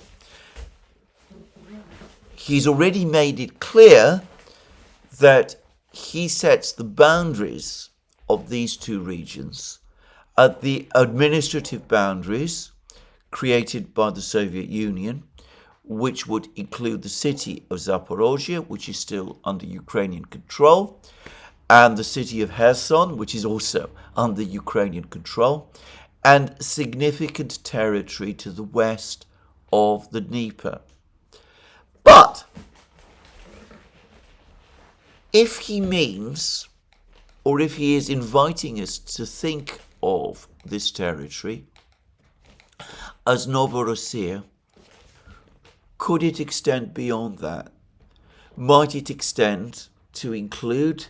He's already made it clear that he sets the boundaries of these two regions at the administrative boundaries created by the Soviet Union, which would include the city of Zaporozhye, which is still under Ukrainian control, and the city of Kherson, which is also under Ukrainian control, and significant territory to the west of the Dnieper. But if he means, or if he is inviting us to think of this territory as Novorossiya, could it extend beyond that? Might it extend to include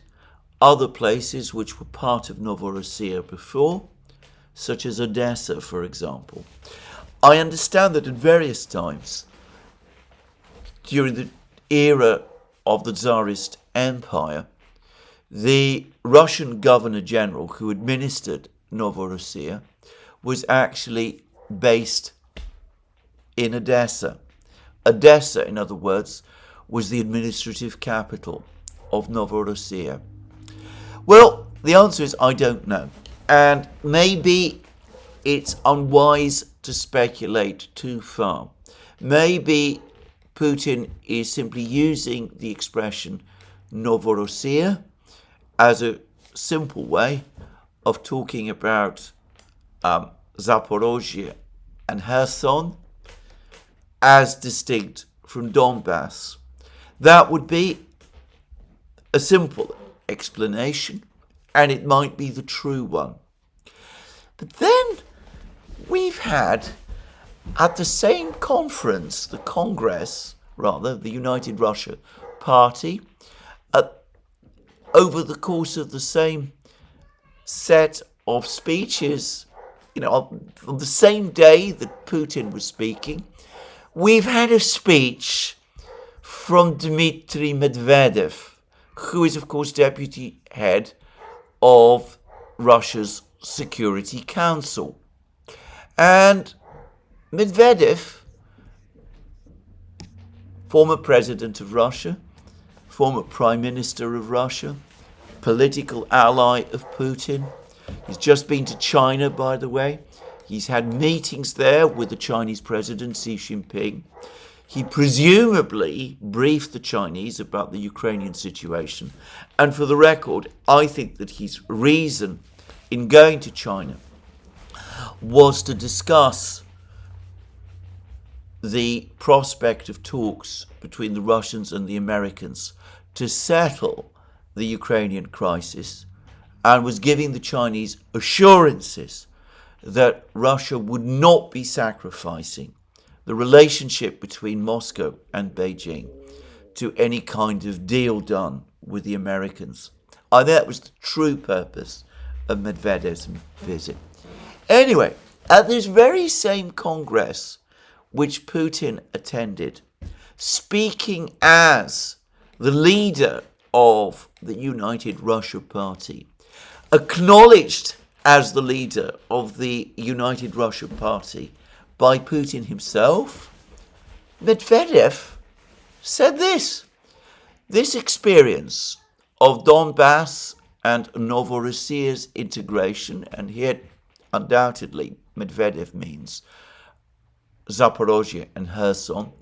other places which were part of Novorossiya before, such as Odessa, for example? I understand that at various times during the era of the Tsarist Empire, the Russian Governor General who administered Novorossiya was actually based in Odessa. Odessa, in other words, was the administrative capital of Novorossiya. Well, the answer is I don't know. And maybe it's unwise to speculate too far. Maybe Putin is simply using the expression Novorossiya as a simple way of talking about Zaporozhye and Kherson as distinct from Donbass. That would be a simple explanation, and it might be the true one. But then we've had, at the same conference, the United Russia Party, over the course of the same set of speeches, on the same day that Putin was speaking, we've had a speech from Dmitry Medvedev, who is, of course, deputy head of Russia's Security Council. And Medvedev, former president of Russia, former prime minister of Russia, political ally of Putin. He's just been to China, by the way. He's had meetings there with the Chinese president, Xi Jinping. He presumably briefed the Chinese about the Ukrainian situation. And for the record, I think that his reason in going to China was to discuss the prospect of talks between the Russians and the Americans to settle the Ukrainian crisis, and was giving the Chinese assurances that Russia would not be sacrificing the relationship between Moscow and Beijing to any kind of deal done with the Americans. I think that was the true purpose of Medvedev's visit. Anyway, at this very same Congress which Putin attended, speaking as the leader of the United Russia Party, acknowledged as the leader of the United Russia Party by Putin himself, Medvedev said this: this experience of Donbass and Novorossiya's integration, and here undoubtedly Medvedev means Zaporozhye and Kherson,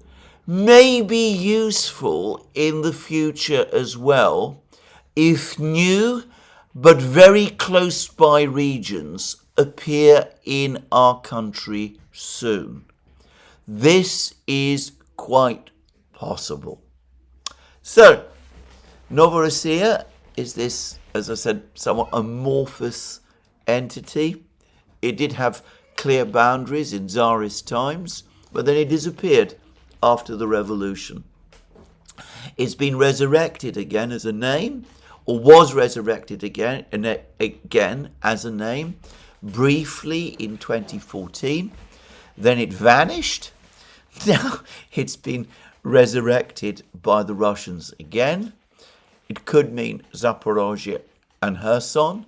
may be useful in the future as well if new but very close by regions appear in our country soon. This is quite possible. So, Novorossiya is this, as I said, somewhat amorphous entity. It did have clear boundaries in Tsarist times, but then it disappeared after the revolution. It's been resurrected again as a name, or was resurrected again as a name, briefly in 2014. Then it vanished. Now it's been resurrected by the Russians again. It could mean Zaporozhye and Kherson.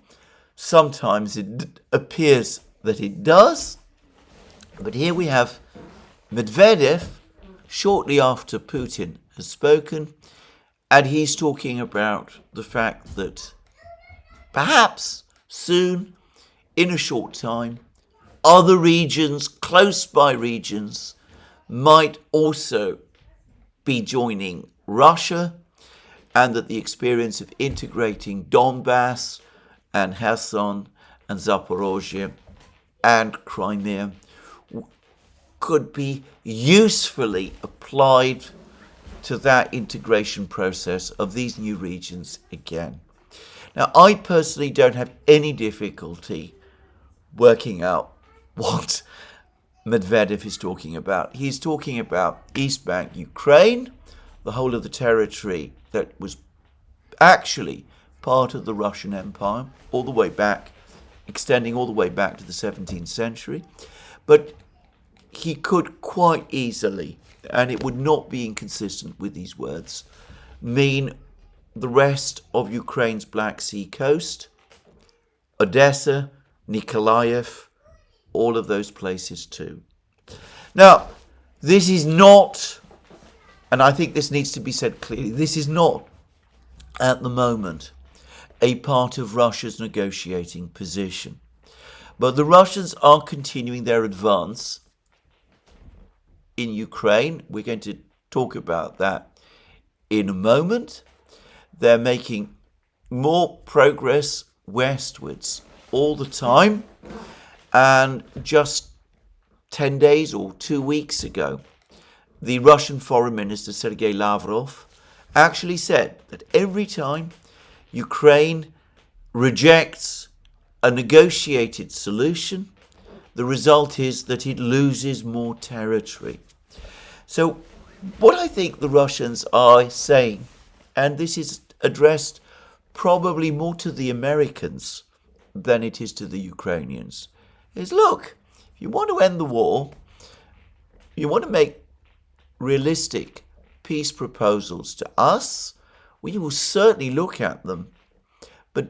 Sometimes it appears that it does. But here we have Medvedev, shortly after Putin has spoken, and he's talking about the fact that perhaps soon, in a short time, other regions, close by regions, might also be joining Russia, and that the experience of integrating Donbass and Kherson and Zaporozhye and Crimea could be usefully applied to that integration process of these new regions again. Now, I personally don't have any difficulty working out what Medvedev is talking about. He's talking about East Bank Ukraine, the whole of the territory that was actually part of the Russian Empire, all the way back, extending all the way back to the 17th century. But he could quite easily, and it would not be inconsistent with these words, mean the rest of Ukraine's Black Sea coast, Odessa, Nikolaev, all of those places too. Now, this is not, and I think this needs to be said clearly, this is not, at the moment, a part of Russia's negotiating position. But the Russians are continuing their advance in Ukraine. We're going to talk about that in a moment. They're making more progress westwards all the time. And just 10 days or 2 weeks ago, the Russian Foreign Minister Sergei Lavrov actually said that every time Ukraine rejects a negotiated solution, the result is that it loses more territory. So what I think the Russians are saying, and this is addressed probably more to the Americans than it is to the Ukrainians, is look, if you want to end the war, you want to make realistic peace proposals to us, we will certainly look at them. But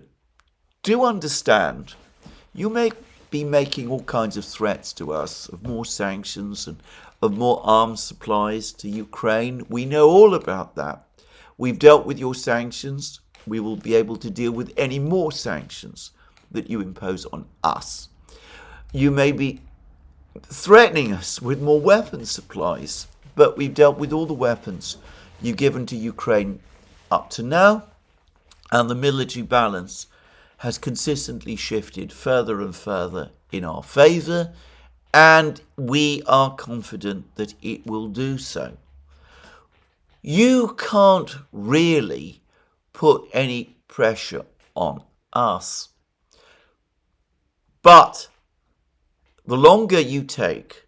do understand, you may be making all kinds of threats to us of more sanctions and of more arms supplies to Ukraine. We know all about that. We've dealt with your sanctions. We will be able to deal with any more sanctions that you impose on us. You may be threatening us with more weapons supplies, but we've dealt with all the weapons you've given to Ukraine up to now, and the military balance has consistently shifted further and further in our favour, and we are confident that it will do so. You can't really put any pressure on us. But the longer you take,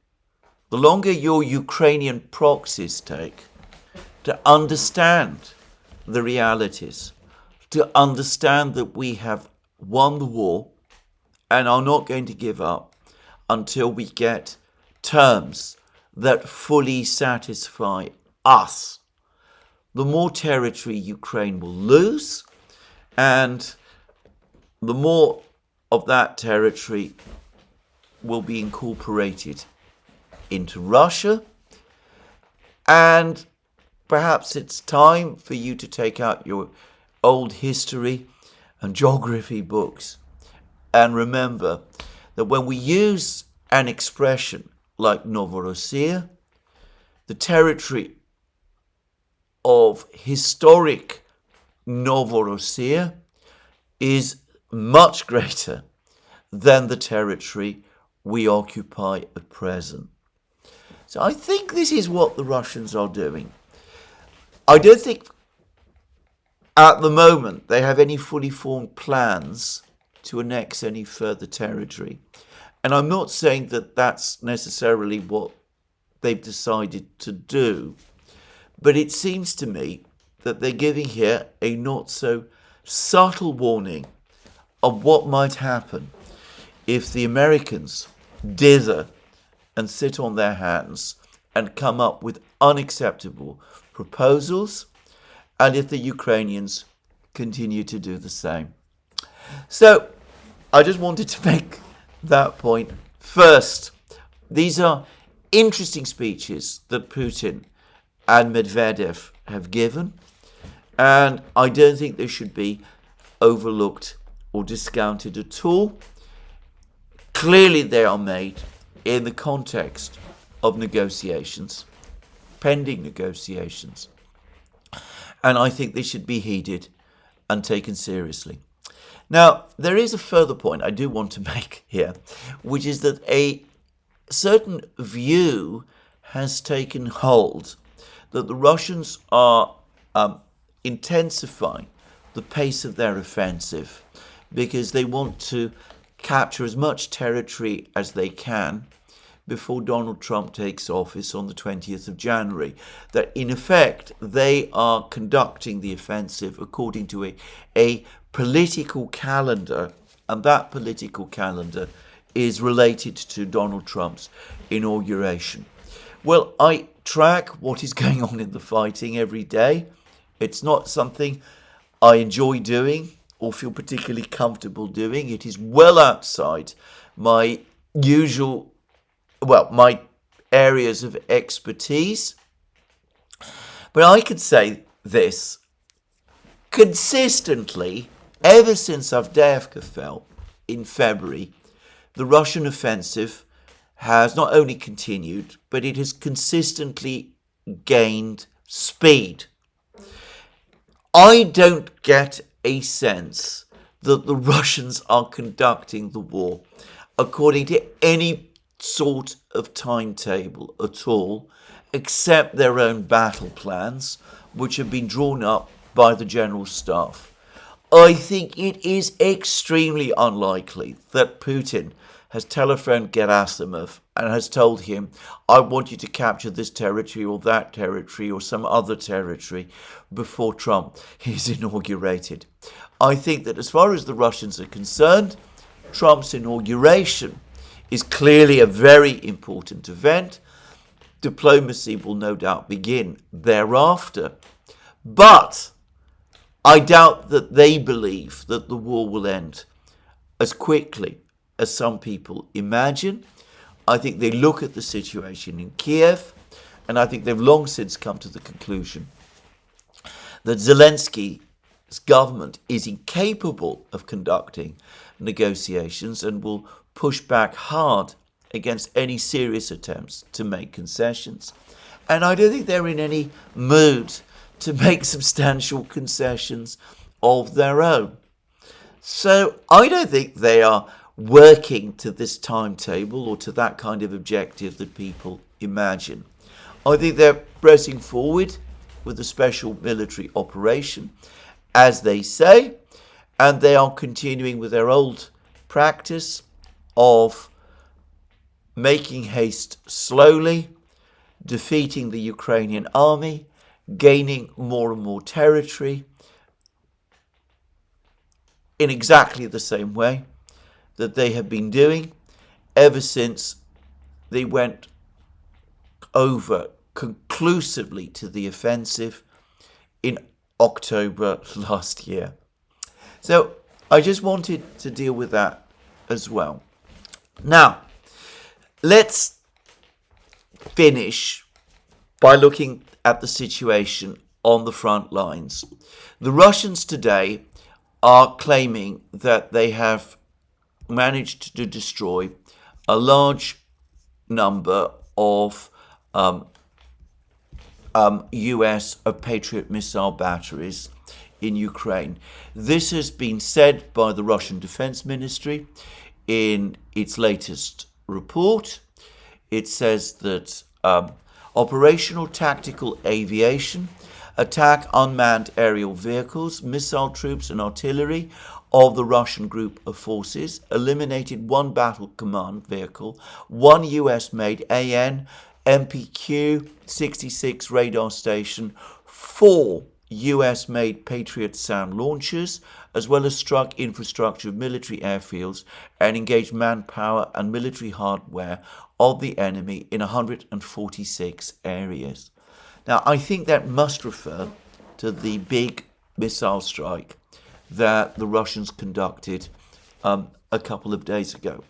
the longer your Ukrainian proxies take to understand the realities, to understand that we have won the war and are not going to give up until we get terms that fully satisfy us, the more territory Ukraine will lose, and the more of that territory will be incorporated into Russia. And perhaps it's time for you to take out your old history and geography books and remember that when we use an expression like Novorossiya, the territory of historic Novorossiya is much greater than the territory we occupy at present. So I think this is what the Russians are doing. I don't think at the moment they have any fully formed plans to annex any further territory. And I'm not saying that that's necessarily what they've decided to do, but it seems to me that they're giving here a not so subtle warning of what might happen if the Americans dither and sit on their hands and come up with unacceptable proposals, and if the Ukrainians continue to do the same. So I just wanted to make that point first. These are interesting speeches that Putin and Medvedev have given, and I don't think they should be overlooked or discounted at all. Clearly they are made in the context of negotiations, pending negotiations, and I think they should be heeded and taken seriously. Now, there is a further point I do want to make here, which is that a certain view has taken hold that the Russians are intensifying the pace of their offensive because they want to capture as much territory as they can before Donald Trump takes office on the 20th of January. That in effect, they are conducting the offensive according to a political calendar, and that political calendar is related to Donald Trump's inauguration. Well, I track what is going on in the fighting every day. It's not something I enjoy doing or feel particularly comfortable doing. It is well outside my usual, my areas of expertise. But I could say this consistently, ever since Avdiivka fell in February, the Russian offensive has not only continued, but it has consistently gained speed. I don't get a sense that the Russians are conducting the war according to any sort of timetable at all, except their own battle plans, which have been drawn up by the General Staff. I think it is extremely unlikely that Putin has telephoned Gerasimov and has told him, I want you to capture this territory or that territory or some other territory before Trump is inaugurated. I think that as far as the Russians are concerned, Trump's inauguration is clearly a very important event. Diplomacy will no doubt begin thereafter. But I doubt that they believe that the war will end as quickly as some people imagine. I think they look at the situation in Kiev, and I think they've long since come to the conclusion that Zelensky's government is incapable of conducting negotiations and will push back hard against any serious attempts to make concessions. And I don't think they're in any mood to make substantial concessions of their own. So I don't think they are working to this timetable or to that kind of objective that people imagine. I think they're pressing forward with a special military operation, as they say, and they are continuing with their old practice of making haste slowly, defeating the Ukrainian army, gaining more and more territory in exactly the same way that they have been doing ever since they went over conclusively to the offensive in October last year. So I just wanted to deal with that as well. Now, let's finish by looking at the situation on the front lines. The Russians today are claiming that they have managed to destroy a large number of US Patriot missile batteries in Ukraine. This has been said by the Russian Defense Ministry in its latest report. It says that operational tactical aviation attack unmanned aerial vehicles, missile troops and artillery of the Russian group of forces, eliminated one battle command vehicle, one US-made AN MPQ-66 radar station, 4 US-made Patriots sound launchers, as well as struck infrastructure of military airfields and engaged manpower and military hardware of the enemy in 146 areas. Now, I think that must refer to the big missile strike that the Russians conducted a couple of days ago.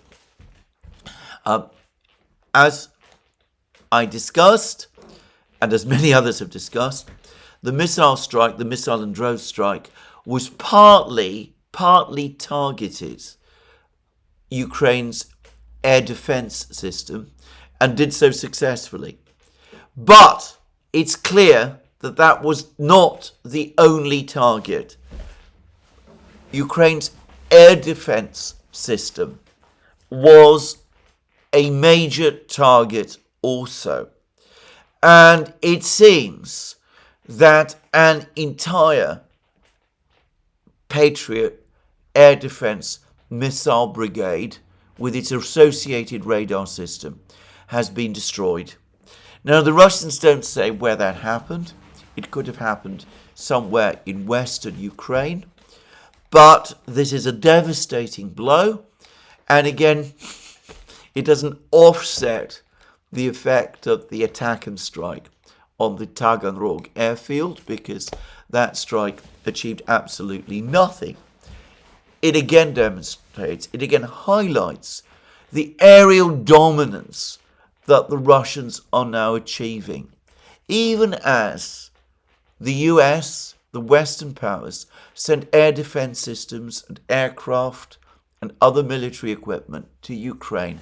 As I discussed, and as many others have discussed, the missile strike, the missile and drone strike, was partly targeted Ukraine's air defense system and did so successfully. But it's clear that that was not the only target. Ukraine's air defense system was a major target also. And it seems that an entire Patriot air defense missile brigade with its associated radar system has been destroyed. Now, the Russians don't say where that happened. It could have happened somewhere in western Ukraine. But this is a devastating blow. And again, it doesn't offset the effect of the attack and strike on the Taganrog airfield, because that strike achieved absolutely nothing. It again demonstrates, it again highlights the aerial dominance that the Russians are now achieving, even as the US, the Western powers, send air defense systems and aircraft and other military equipment to Ukraine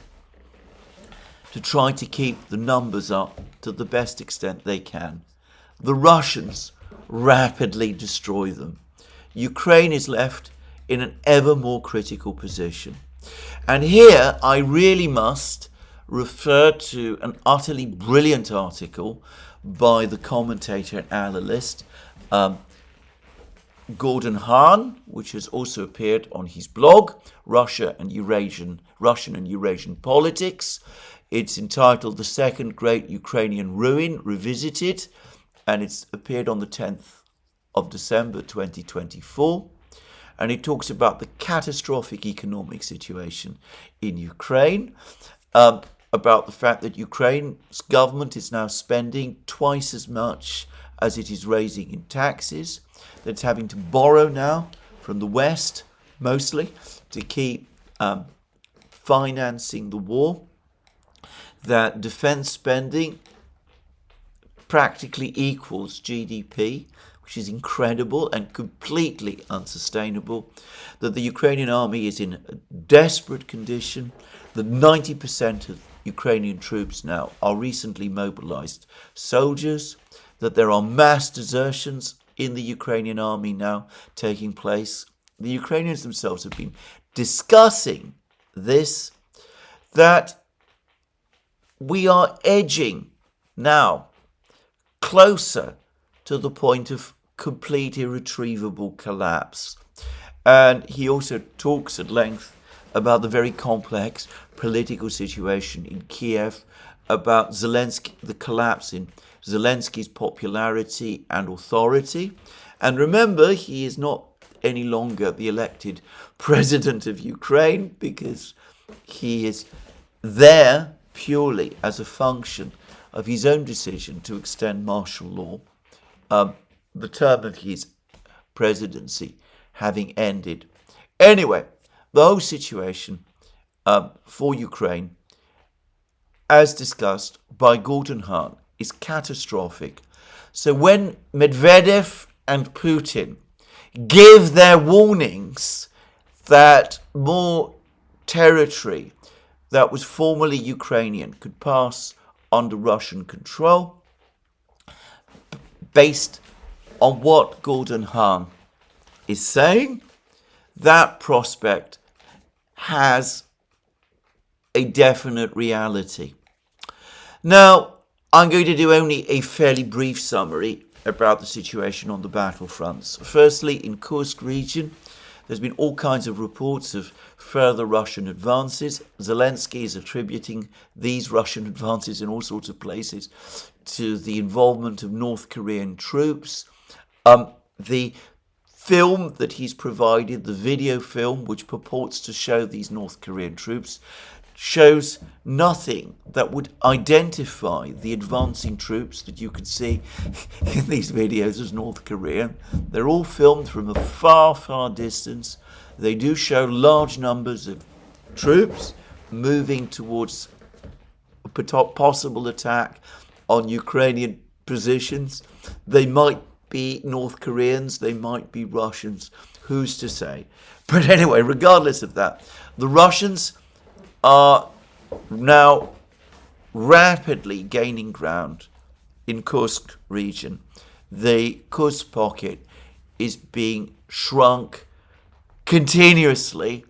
to try to keep the numbers up to the best extent they can. The Russians rapidly destroy them. Ukraine is left in an ever more critical position. And here I really must refer to an utterly brilliant article by the commentator and analyst Gordon Hahn, which has also appeared on his blog, Russian and Eurasian Politics. It's entitled The Second Great Ukrainian Ruin Revisited, and it's appeared on the 10th of December 2024. And it talks about the catastrophic economic situation in Ukraine, about the fact that Ukraine's government is now spending twice as much as it is raising in taxes, that it's having to borrow now from the West, mostly, to keep financing the war, that defense spending practically equals GDP, which is incredible and completely unsustainable, that the Ukrainian army is in a desperate condition, that 90% of Ukrainian troops now are recently mobilized soldiers, that there are mass desertions in the Ukrainian army now taking place. The Ukrainians themselves have been discussing this, that we are edging now closer to the point of complete irretrievable collapse. And he also talks at length about the very complex political situation in Kiev, about Zelensky, the collapse in Zelensky's popularity and authority. And remember, he is not any longer the elected president of Ukraine, because he is there purely as a function of his own decision to extend martial law, the term of his presidency having ended. Anyway, the whole situation for Ukraine, as discussed by Gordon Hahn, is catastrophic. So when Medvedev and Putin give their warnings that more territory that was formerly Ukrainian could pass under Russian control, based on what Gordon Hahn is saying, that prospect has a definite reality. Now, I'm going to do only a fairly brief summary about the situation on the battlefronts. Firstly, in Kursk region, there's been all kinds of reports of further Russian advances. Zelensky is attributing these Russian advances in all sorts of places to the involvement of North Korean troops. The film that he's provided, the video film, which purports to show these North Korean troops, shows nothing that would identify the advancing troops that you can see in these videos as North Korean. They're all filmed from a far, far distance. They do show large numbers of troops moving towards a possible attack on Ukrainian positions. They might be North Koreans, they might be Russians, who's to say? But anyway, regardless of that, the Russians are now rapidly gaining ground in Kursk region. The Kursk pocket is being shrunk continuously,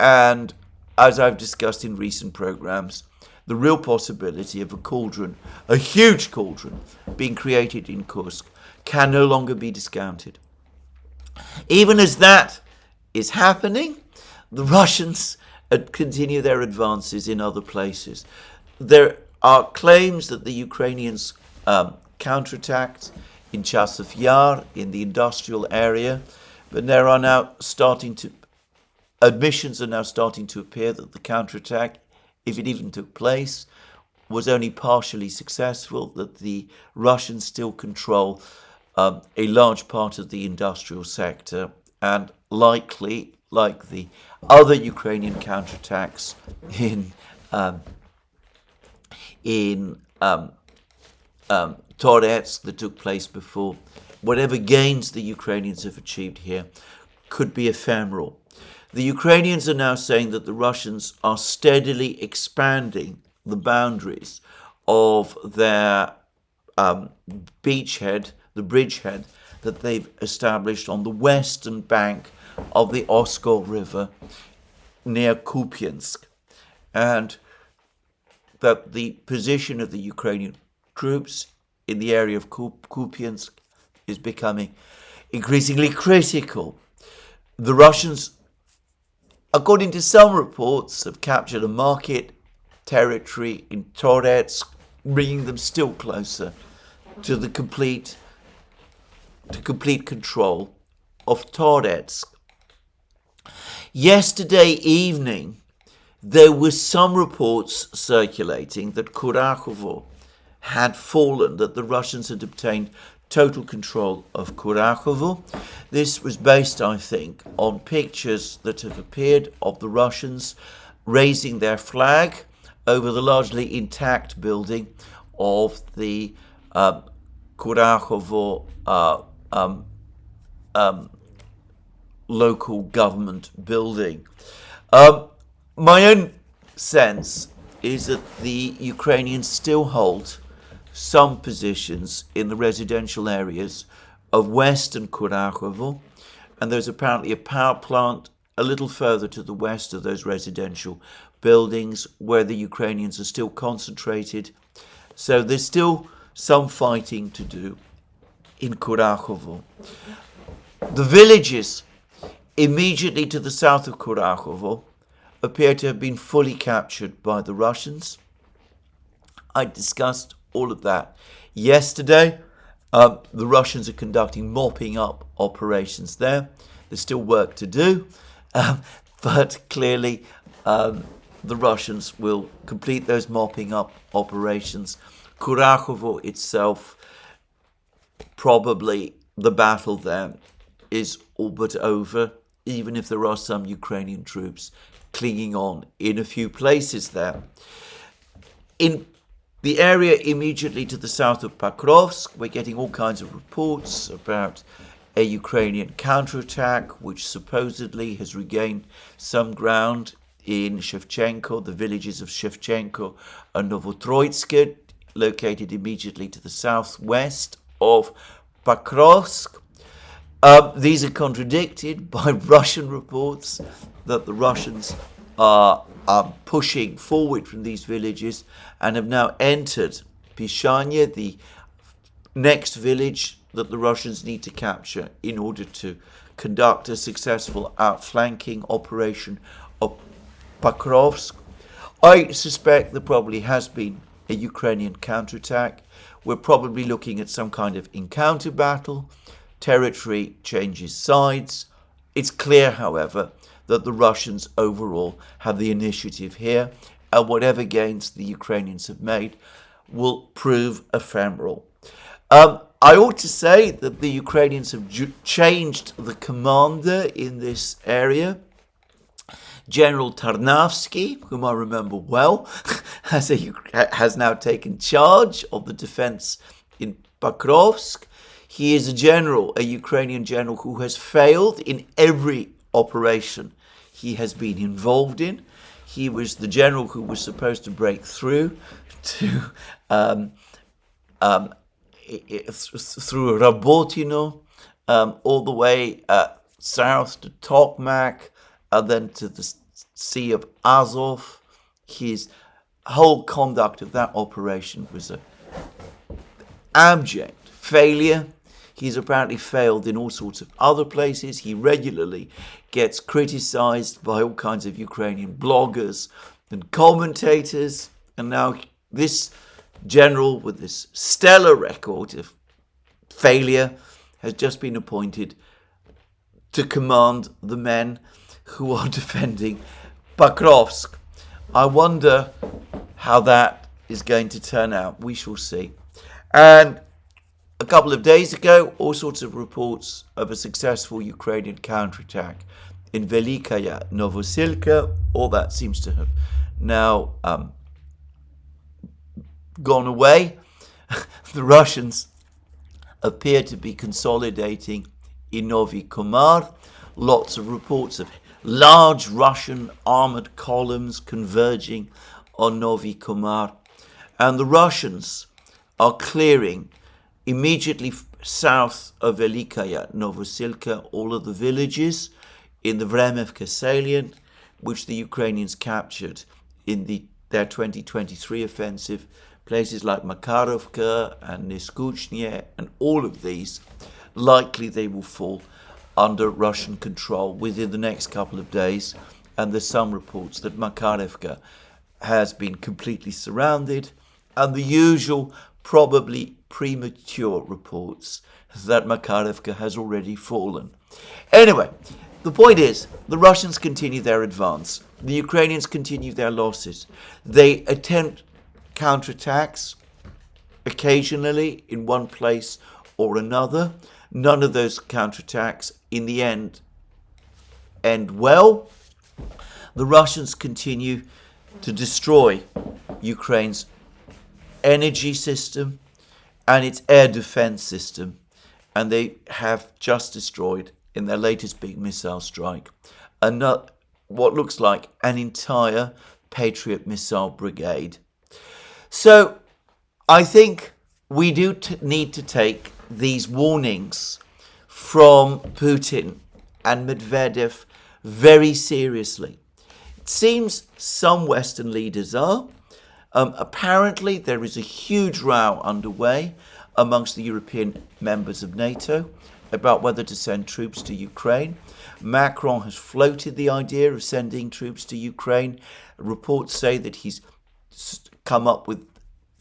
and as I've discussed in recent programs, the real possibility of a cauldron, a huge cauldron, being created in Kursk can no longer be discounted. Even as that is happening, the Russians continue their advances in other places. There are claims that the Ukrainians counterattacked in Chasov Yar, in the industrial area, but there are now admissions are now starting to appear that the counterattack, if it even took place, was only partially successful, that the Russians still control a large part of the industrial sector, and likely, like the other Ukrainian counterattacks in Toretsk that took place before, whatever gains the Ukrainians have achieved here could be ephemeral. The Ukrainians are now saying that the Russians are steadily expanding the boundaries of their beachhead, the bridgehead that they've established on the western bank of the Oskol River near Kupiansk, and that the position of the Ukrainian troops in the area of Kupiansk is becoming increasingly critical. The Russians, according to some reports, have captured a market territory in Toretsk, bringing them still closer to the complete control of Toretsk. Yesterday evening, there were some reports circulating that Kurakovo had fallen, that the Russians had obtained total control of Kurakovo. This was based, I think, on pictures that have appeared of the Russians raising their flag over the largely intact building of the Kurakovo local government building. My own sense is that the Ukrainians still hold some positions in the residential areas of western Kurakovo, and there's apparently a power plant a little further to the west of those residential buildings where the Ukrainians are still concentrated. So there's still some fighting to do in Kurakovo. The villages immediately to the south of Kurakovo appear to have been fully captured by the Russians. I discussed all of that yesterday. The Russians are conducting mopping up operations there. There's still work to do, but clearly the Russians will complete those mopping up operations. Kurakovo itself, probably the battle there is all but over, even if there are some Ukrainian troops clinging on in a few places there. In the area immediately to the south of Pokrovsk, we're getting all kinds of reports about a Ukrainian counterattack, which supposedly has regained some ground in Shevchenko, the villages of Shevchenko and Novotroitsk, located immediately to the southwest of Pokrovsk. These are contradicted by Russian reports that the Russians are pushing forward from these villages and have now entered Pishanya, the next village that the Russians need to capture in order to conduct a successful outflanking operation of Pokrovsk. I suspect there probably has been a Ukrainian counterattack. We're probably looking at some kind of encounter battle. Territory changes sides. It's clear, however, that the Russians overall have the initiative here, and whatever gains the Ukrainians have made will prove ephemeral. I ought to say that the Ukrainians have changed the commander in this area. General Tarnavsky, whom I remember well, has now taken charge of the defense in Pokrovsk. He is a Ukrainian general who has failed in every operation he has been involved in. He was the general who was supposed to break through to through Rabotino, all the way south to Tokmak, and then to the Sea of Azov. His whole conduct of that operation was an abject failure. He's apparently failed in all sorts of other places. He regularly gets criticized by all kinds of Ukrainian bloggers and commentators. And now this general with this stellar record of failure has just been appointed to command the men who are defending Pokrovsk. I wonder how that is going to turn out. We shall see. And a couple of days ago, all sorts of reports of a successful Ukrainian counterattack in Velikaya Novosilka. All that seems to have now gone away. The Russians appear to be consolidating in Novi Komar. Lots of reports of large Russian armored columns converging on Novi Komar. And the Russians are clearing immediately south of Velikaya Novosilka all of the villages in the Vremevka salient, which the Ukrainians captured in their 2023 offensive. Places like Makarovka and Neskuchny, and all of these, likely they will fall under Russian control within the next couple of days. And there's some reports that Makarovka has been completely surrounded, and the usual, probably premature reports that Makarovka has already fallen. Anyway, the point is, the Russians continue their advance. The Ukrainians continue their losses. They attempt counterattacks occasionally in one place or another. None of those counterattacks in the end well. The Russians continue to destroy Ukraine's energy system and its air defense system, and they have just destroyed in their latest big missile strike what looks like an entire Patriot missile brigade. So I think we do need to take these warnings from Putin and Medvedev very seriously. It seems some Western leaders are. Apparently there is a huge row underway amongst the European members of NATO about whether to send troops to Ukraine. Macron has floated the idea of sending troops to Ukraine. Reports say that he's come up with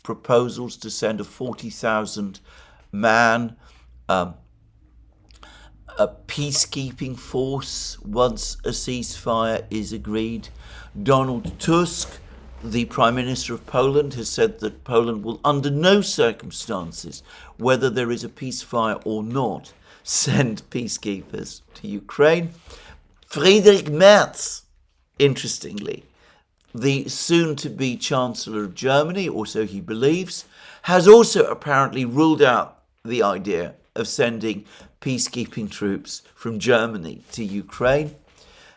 proposals to send a 40,000 man a peacekeeping force once a ceasefire is agreed. Donald Tusk, the Prime Minister of Poland, has said that Poland will under no circumstances, whether there is a ceasefire or not, send peacekeepers to Ukraine. Friedrich Merz, interestingly, the soon-to-be Chancellor of Germany, or so he believes, has also apparently ruled out the idea of sending peacekeeping troops from Germany to Ukraine.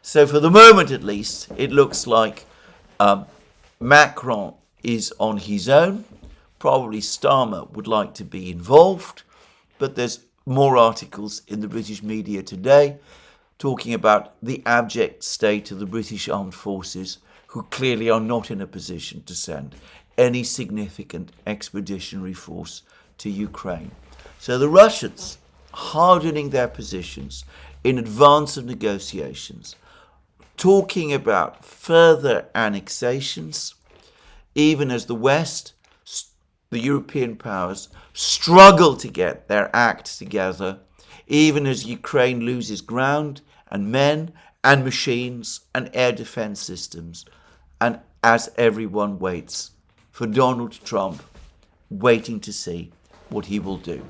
So for the moment, at least, it looks like Macron is on his own. Probably Starmer would like to be involved, but there's more articles in the British media today talking about the abject state of the British armed forces, who clearly are not in a position to send any significant expeditionary force to Ukraine. So the Russians hardening their positions in advance of negotiations, talking about further annexations, even as the West, the European powers, struggle to get their act together, even as Ukraine loses ground and men and machines and air defense systems, and as everyone waits for Donald Trump, waiting to see what he will do.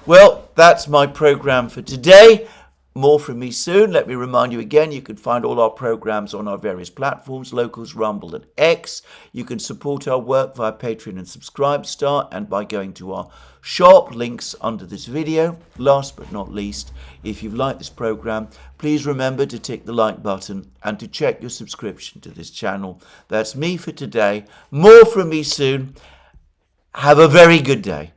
Well, that's my program for today. More from me soon. Let me remind you again, you can find all our programs on our various platforms, Locals, Rumble and X. You can support our work via Patreon and Subscribestar and by going to our shop, links under this video. Last but not least, if you've liked this program, please remember to tick the like button and to check your subscription to this channel. That's me for today. More from me soon. Have a very good day.